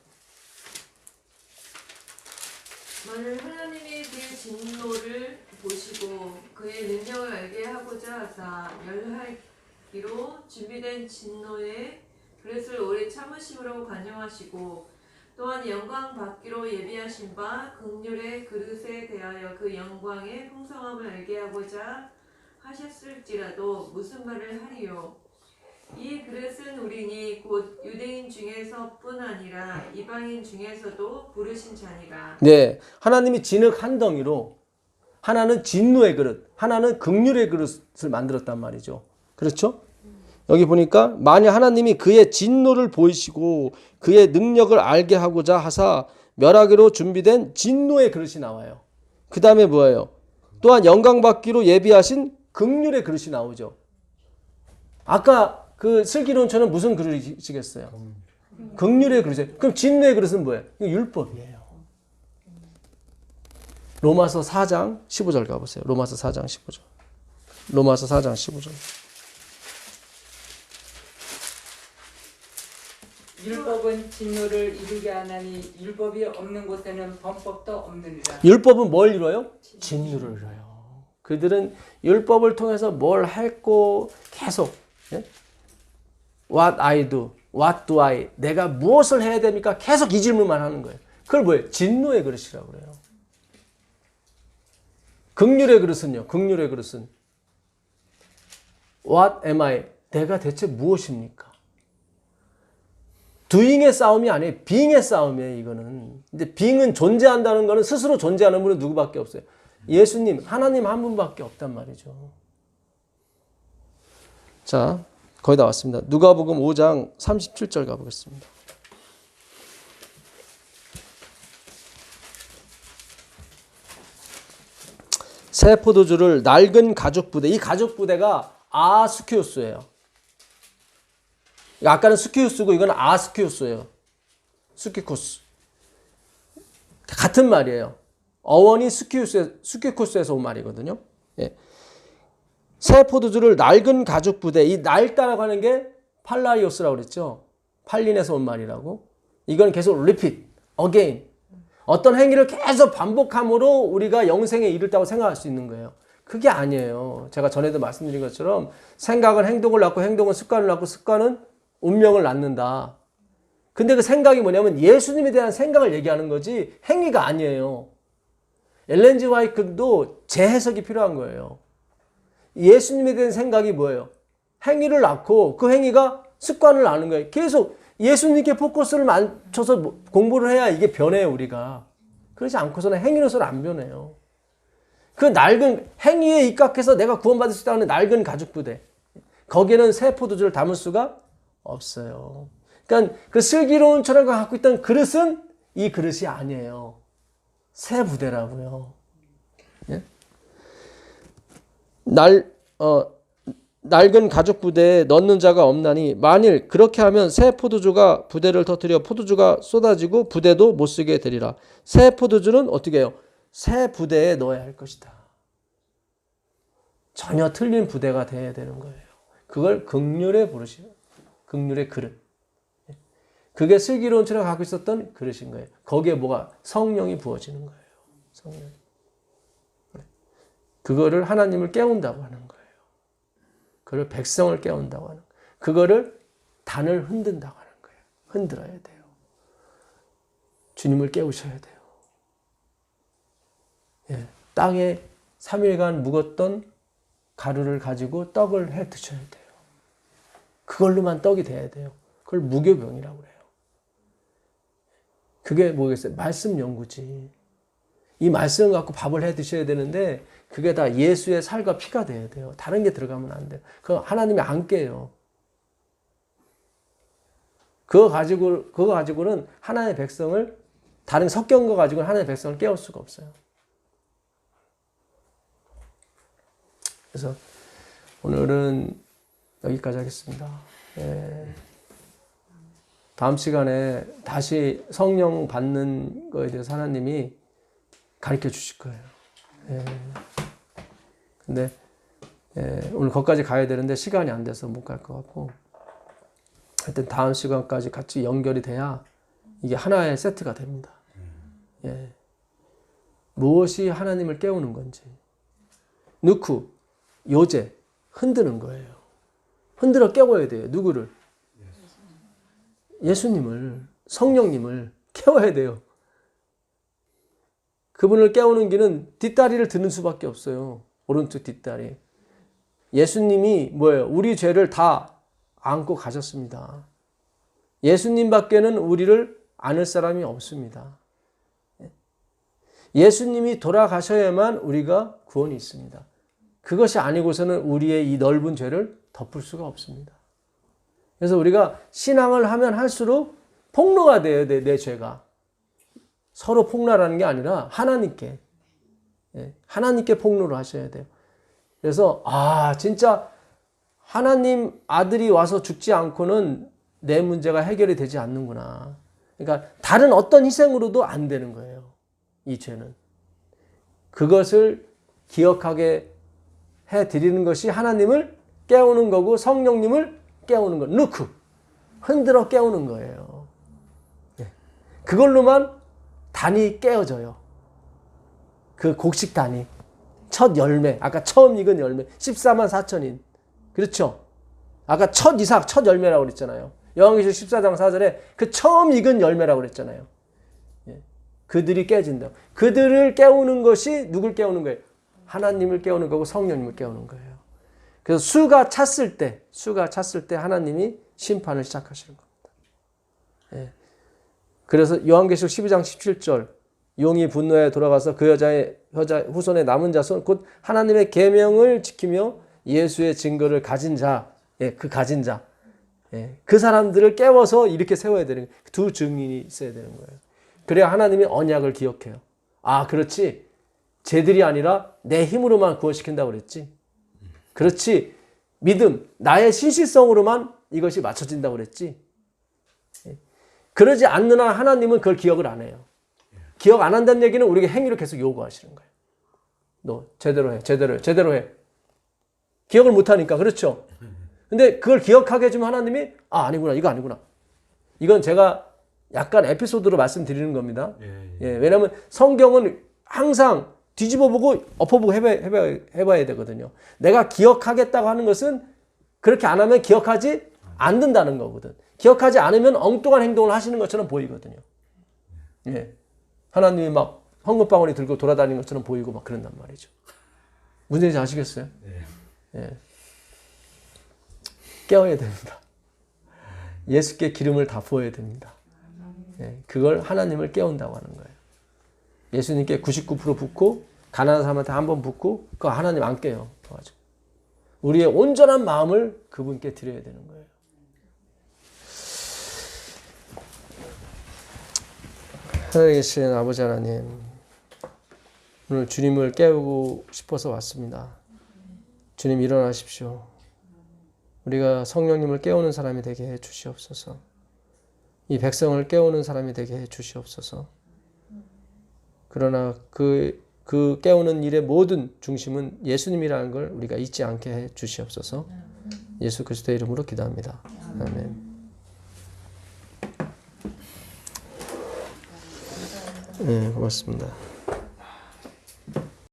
만일 하나님이 그의 진노를 보시고 그의 능력을 알게 하고자 하사 멸하기로 준비된 진노의 그릇을 오래 참으심으로 관용하시고 또한 영광 받기로 예비하신 바 긍휼의 그릇에 대하여 그 영광의 풍성함을 알게 하고자 하셨을지라도 무슨 말을 하리요. 이 그릇은 우리니 곧 유대인 중에서뿐 아니라 이방인 중에서도 부르신 자니라. 네, 하나님이 진흙 한 덩이로 하나는 진노의 그릇, 하나는 긍휼의 그릇을 만들었단 말이죠. 그렇죠? 여기 보니까 만약 하나님이 그의 진노를 보이시고 그의 능력을 알게 하고자 하사 멸하기로 준비된 진노의 그릇이 나와요. 그 다음에 뭐예요? 또한 영광 받기로 예비하신 긍휼의 그릇이 나오죠. 아까 그 슬기로운 처는 무슨 그릇이겠어요? 긍휼의 그릇이에요. 그럼 진노의 그릇은 뭐예요? 이거 율법이에요. 로마서 4장 15절 가보세요. 로마서 4장 15절. 로마서 4장 15절. 율법은 진노를 이루게 하나니 율법이 없는 곳에는 범법도 없느니라. 율법은 뭘 이뤄요? 진노를 이뤄요. 그들은 율법을 통해서 뭘 했고 계속 What I do, what do I, 내가 무엇을 해야 됩니까? 계속 이 질문만 하는 거예요. 그걸 뭐예요? 진노의 그릇이라고 그래요. 긍휼의 그릇은요? 긍휼의 그릇은 What am I? 내가 대체 무엇입니까? doing의 싸움이 아니에요. being의 싸움이에요, 이거는. 근데 being은 존재한다는 거는 스스로 존재하는 분은 누구밖에 없어요. 예수님, 하나님 한 분밖에 없단 말이죠. 자, 거의 다 왔습니다. 누가복음 5장 37절 가보겠습니다. 새 포도주를 낡은 가죽 부대, 이 가죽 부대가 아스키우스예요. 아까는 스키우스고 이건 아스키우스예요. 스키쿠스. 같은 말이에요. 어원이 스키쿠스에서 온 말이거든요. 예. 새 포도주를 낡은 가죽 부대, 이 낡다라고 하는 게 팔라리오스라고 그랬죠. 팔린에서 온 말이라고. 이건 계속 repeat, again. 어떤 행위를 계속 반복함으로 우리가 영생에 이르다고 생각할 수 있는 거예요. 그게 아니에요. 제가 전에도 말씀드린 것처럼 생각은 행동을 낳고 행동은 습관을 낳고 습관은 운명을 낳는다. 근데 그 생각이 뭐냐면 예수님에 대한 생각을 얘기하는 거지 행위가 아니에요. 엘렌 G 화이트도 재해석이 필요한 거예요. 예수님에 대한 생각이 뭐예요? 행위를 낳고 그 행위가 습관을 낳는 거예요. 계속 예수님께 포커스를 맞춰서 공부를 해야 이게 변해요, 우리가. 그렇지 않고서는 행위로서는 안 변해요. 그 낡은 행위에 입각해서 내가 구원받을 수 있다는 낡은 가죽 부대. 거기에는 새 포도주를 담을 수가 없어요. 그러니까 그 슬기로운 처녀가 갖고 있던 그릇은 이 그릇이 아니에요. 새 부대라고요. 예? 낡은 가죽 부대에 넣는 자가 없나니 만일 그렇게 하면 새 포도주가 부대를 터뜨려 포도주가 쏟아지고 부대도 못 쓰게 되리라. 새 포도주는 어떻게 해요? 새 부대에 넣어야 할 것이다. 전혀 틀린 부대가 돼야 되는 거예요. 그걸 긍휼의 버릇이에요. 긍휼의 그릇. 그게 슬기로운 처녀가 갖고 있었던 그릇인 거예요. 거기에 뭐가? 성령이 부어지는 거예요. 성령. 그거를 하나님을 깨운다고 하는 거예요. 그걸 백성을 깨운다고 하는 거예요. 그거를 단을 흔든다고 하는 거예요. 흔들어야 돼요. 주님을 깨우셔야 돼요. 예, 땅에 3일간 묵었던 가루를 가지고 떡을 해 드셔야 돼요. 그걸로만 떡이 돼야 돼요. 그걸 무교병이라고 그래요. 그게 뭐겠어요? 말씀 연구지. 이 말씀을 갖고 밥을 해 드셔야 되는데 그게 다 예수의 살과 피가 돼야 돼요. 다른 게 들어가면 안 돼요. 그거 하나님이 안 깨요. 그거 가지고는 하나님의 백성을, 다른 섞여온 거 가지고는 하나님의 백성을 깨울 수가 없어요. 그래서 오늘은 여기까지 하겠습니다. 예. 다음 시간에 다시 성령 받는 거에 대해서 하나님이 가르쳐 주실 거예요. 예. 근데 오늘 거기까지 가야 되는데 시간이 안 돼서 못 갈 것 같고, 하여튼 다음 시간까지 같이 연결이 돼야 이게 하나의 세트가 됩니다. 예. 무엇이 하나님을 깨우는 건지. 누쿠, 요제, 흔드는 거예요. 흔들어 깨워야 돼요. 누구를? 예수님을, 성령님을 깨워야 돼요. 그분을 깨우는 길은 뒷다리를 드는 수밖에 없어요. 오른쪽 뒷다리. 예수님이 뭐예요? 우리 죄를 다 안고 가셨습니다. 예수님밖에는 우리를 안을 사람이 없습니다. 예수님이 돌아가셔야만 우리가 구원이 있습니다. 그것이 아니고서는 우리의 이 넓은 죄를 덮을 수가 없습니다. 그래서 우리가 신앙을 하면 할수록 폭로가 돼야 돼, 내 죄가. 서로 폭로하라는 게 아니라 하나님께. 하나님께 폭로를 하셔야 돼요. 그래서 진짜 하나님 아들이 와서 죽지 않고는 내 문제가 해결이 되지 않는구나. 그러니까 다른 어떤 희생으로도 안 되는 거예요. 이 죄는. 그것을 기억하게 해드리는 것이 하나님을 깨우는 거고 성령님을 깨우는 거. 누쿠. 흔들어 깨우는 거예요. 그걸로만 단이 깨어져요. 그 곡식 단이. 첫 열매. 아까 처음 익은 열매. 14만 4천인. 그렇죠? 아까 첫 이삭, 첫 열매라고 그랬잖아요. 요한계시록 14장 4절에 그 처음 익은 열매라고 그랬잖아요. 그들이 깨진다. 그들을 깨우는 것이 누굴 깨우는 거예요? 하나님을 깨우는 거고 성령님을 깨우는 거예요. 그래서 수가 찼을 때 하나님이 심판을 시작하시는 겁니다. 그래서 요한계시록 12장 17절 용이 분노에 돌아가서 그 여자 후손의 남은 자손 곧 하나님의 계명을 지키며 예수의 증거를 가진 자, 그 가진 자, 그 사람들을 깨워서 이렇게 세워야 되는 거예요. 두 증인이 있어야 되는 거예요. 그래야 하나님이 언약을 기억해요. 그렇지. 쟤들이 아니라 내 힘으로만 구원시킨다고 그랬지. 그렇지. 믿음, 나의 신실성으로만 이것이 맞춰진다고 그랬지. 그러지 않는 한 하나님은 그걸 기억을 안 해요. 기억 안 한다는 얘기는 우리에게 행위를 계속 요구하시는 거예요. 너 제대로 해, 제대로 해. 기억을 못하니까. 그렇죠. 근데 그걸 기억하게 해주면 하나님이 아니구나, 이거 아니구나. 이건 제가 약간 에피소드로 말씀드리는 겁니다. 왜냐하면 성경은 항상 뒤집어보고 엎어보고 해봐야 되거든요. 내가 기억하겠다고 하는 것은 그렇게 안 하면 기억하지 않는다는 거거든. 기억하지 않으면 엉뚱한 행동을 하시는 것처럼 보이거든요. 하나님이 막 헌금방울이 들고 돌아다니는 것처럼 보이고 막 그런단 말이죠. 무슨 얘기인지 아시겠어요? 깨워야 됩니다. 예수께 기름을 다 부어야 됩니다. 그걸 하나님을 깨운다고 하는 거예요. 예수님께 99% 붓고 가난한 사람한테 한 번 붓고 그거 하나님 안 깨요. 우리의 온전한 마음을 그분께 드려야 되는 거예요. 하늘에 계신 아버지 하나님, 오늘 주님을 깨우고 싶어서 왔습니다. 주님 일어나십시오. 우리가 성령님을 깨우는 사람이 되게 해 주시옵소서. 이 백성을 깨우는 사람이 되게 해 주시옵소서. 그러나 그 그 깨우는 일의 모든 중심은 예수님이라는 걸 우리가 잊지 않게 해 주시옵소서. 예수 그리스도의 이름으로 기도합니다. 아멘. 네, 고맙습니다.